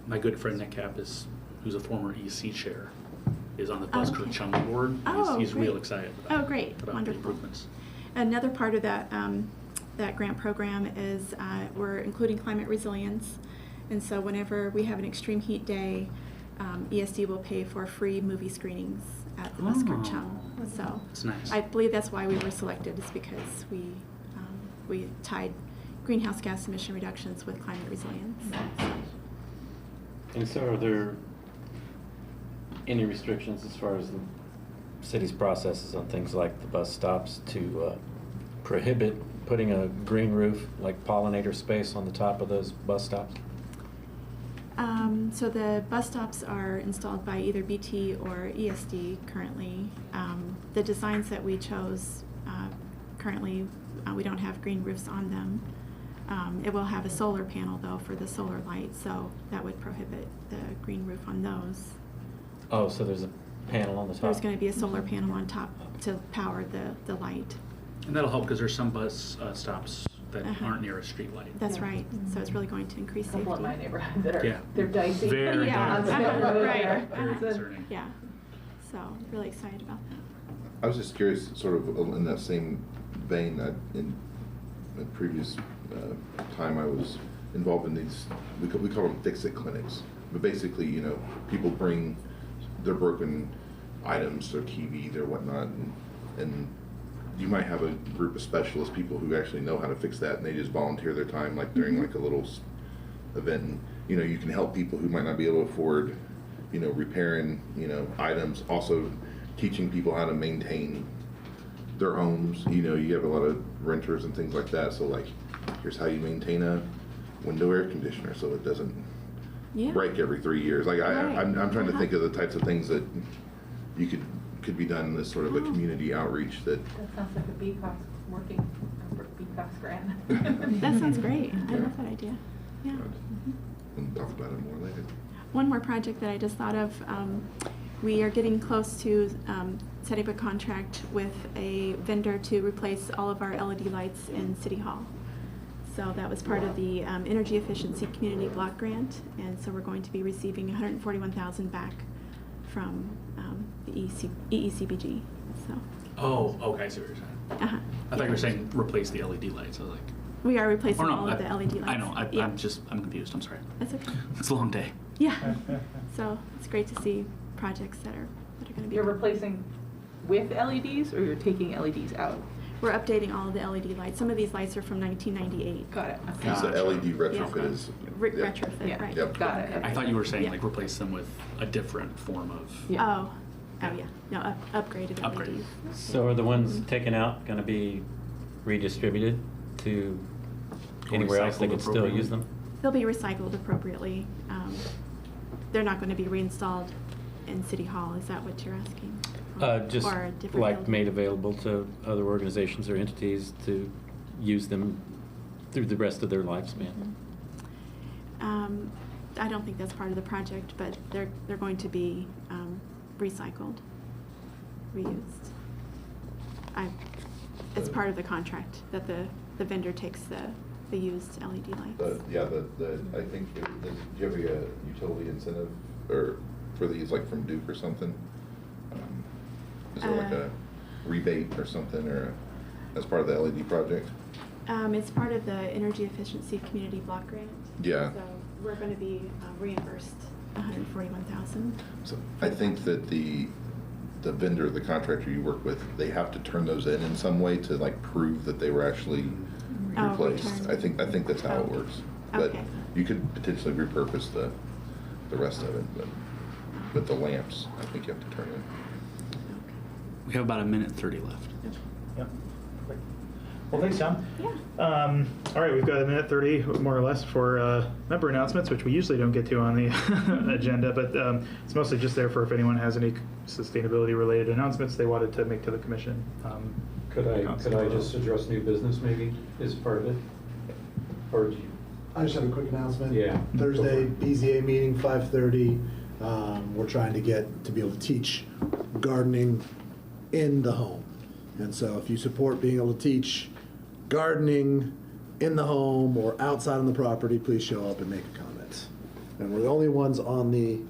My good friend Nick Kapp who's a former EC chair, is on the Buskirk Chumley board. He's real excited about the Wonderful. improvements. Another part of that that grant program is we're including climate resilience, and so whenever we have an extreme heat day, ESD will pay for free movie screenings at the Buskirk Chum. So that's nice. I believe that's why we were selected, is because we tied greenhouse gas emission reductions with climate resilience. And so are there any restrictions as far as the city's processes on things like the bus stops to prohibit putting a green roof, like pollinator space, on the top of those bus stops? So the bus stops are installed by either BT or ESD currently. The designs that we chose currently, we don't have green roofs on them. It will have a solar panel though for the solar light, so that would prohibit the green roof on those. Oh, so there's a panel on the top? There's going to be a solar panel on top to power the light. And that'll help because there's some bus stops that Uh-huh. aren't near a street light. That's right. So it's really going to increase safety. Couple in my neighborhood that are, Yeah. they're dicey. Very Yeah, dicey. right. Concerning. Yeah. So really excited about that. I was just curious, sort of in that same vein, that in the previous time I was involved in these, we call them fix-it clinics. But basically, you know, people bring their broken items, their TV, their whatnot, and you might have a group of specialist people who actually know how to fix that, and they just volunteer their time, like during like a little event. And, you know, you can help people who might not be able to afford, you know, repairing, you know, items. Also, teaching people how to maintain their homes. You know, you have a lot of renters and things like that. So, like, here's how you maintain a window air conditioner so it doesn't break every 3 years. Like, I'm trying to think of the types of things that you could be done in this sort of a community outreach that. That sounds like a BCOS working, BCOS grant. That sounds great. I love that idea. Yeah. We'll talk about it more later. One more project that I just thought of. We are getting close to setting up a contract with a vendor to replace all of our LED lights in City Hall. So that was part of the Energy Efficiency Community Block Grant, and so we're going to be receiving $141,000 back from the EECBG. So. Oh, okay, I see what you're saying. Uh-huh. I thought you were saying replace the LED lights. I was like, We are replacing or no, all of the LED lights. I know. Yeah. I'm confused. I'm sorry. That's okay. It's a long day. Yeah. So it's great to see projects that are going to be. You're replacing with LEDs, or you're taking LEDs out? We're updating all of the LED lights. Some of these lights are from 1998. Got it. Okay. So LED retrofit is. Retrofit, right. Yep. Got it. I thought you were saying Yeah. like replace them with a different form of. Oh, yeah. No, upgraded Upgrade. LEDs. So are the ones taken out going to be redistributed to anywhere else they recycled could still appropriately? use them? They'll be recycled appropriately. They're not going to be reinstalled in City Hall. Is that what you're asking? Just Or a different like building? made available to other organizations or entities to use them through the rest of their lifespan. I don't think that's part of the project, but they're going to be recycled, reused. It's part of the contract that the vendor takes the used LED lights. I think, do you have a utility incentive or for these, like from Duke or something? Is there like a rebate or something, or as part of the LED project? It's part of the Energy Efficiency Community Block Grant. Yeah. So we're going to be reimbursed $141,000. So I think that the vendor, the contractor you work with, they have to turn those in some way to like prove that they were actually replaced. Returned. I think that's how it works. But Okay. you could potentially repurpose the rest of it, but the lamps, I think you have to turn in. We have about a minute 30 left. Yep. Perfect. Well, thanks, Tom. Yeah. All right, we've got a minute 30, more or less, for member announcements, which we usually don't get to on the agenda, but it's mostly just there for if anyone has any sustainability-related announcements they wanted to make to the commission. Could I just address new business maybe as part of it? Or do you? I just have a quick announcement. Yeah. Thursday, BZA meeting, 5:30. We're trying to get to be able to teach gardening in the home. And so if you support being able to teach gardening in the home or outside on the property, please show up and make a comment. And we're the only ones on the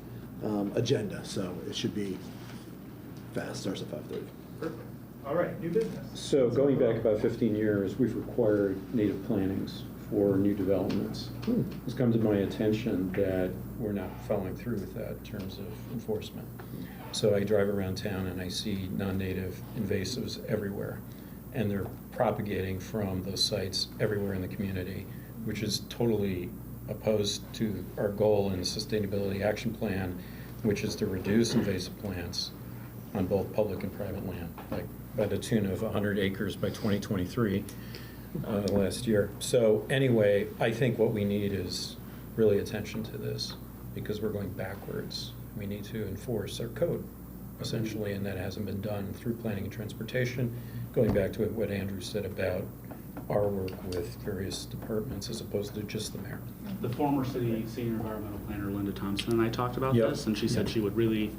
agenda, so it should be fast. Starts at 5:30. Perfect. All right, new business. So going back about 15 years, we've required native plantings for new developments. It's come to my attention that we're not following through with that in terms of enforcement. So I drive around town and I see non-native invasives everywhere, and they're propagating from those sites everywhere in the community, which is totally opposed to our goal in the Sustainability Action Plan, which is to reduce invasive plants on both public and private land, like by the tune of 100 acres by 2023 last year. So anyway, I think what we need is really attention to this. because we're going backwards. We need to enforce our code, essentially, and that hasn't been done through planning and transportation. Going back to what Andrew said about our work with various departments as opposed to just the mayor. The former city senior environmental planner, Linda Thompson, and I talked about Yep. this, and she said Yep. she would really,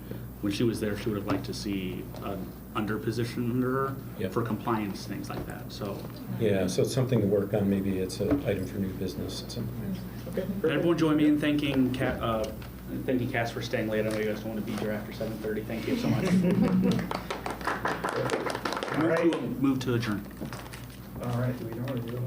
when she was there, she would have liked to see an under position under her Yep. for compliance, things like that, so. Yeah, so it's something to work on. Maybe it's an item for new business at some point. Okay, Everyone join me in thanking Cass for staying late. I know you guys don't want to be here after 7:30. Thank you so much. All right. Move to adjourn. All right, do we know what to do?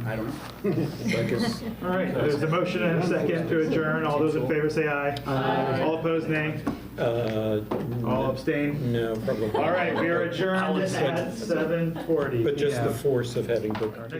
I don't know. All right, there's a motion and a second to adjourn. All those in favor say aye. Aye. All opposed, nay. All abstain? No, probably. All right, we are adjourned at 7:40. But just the force of having booked.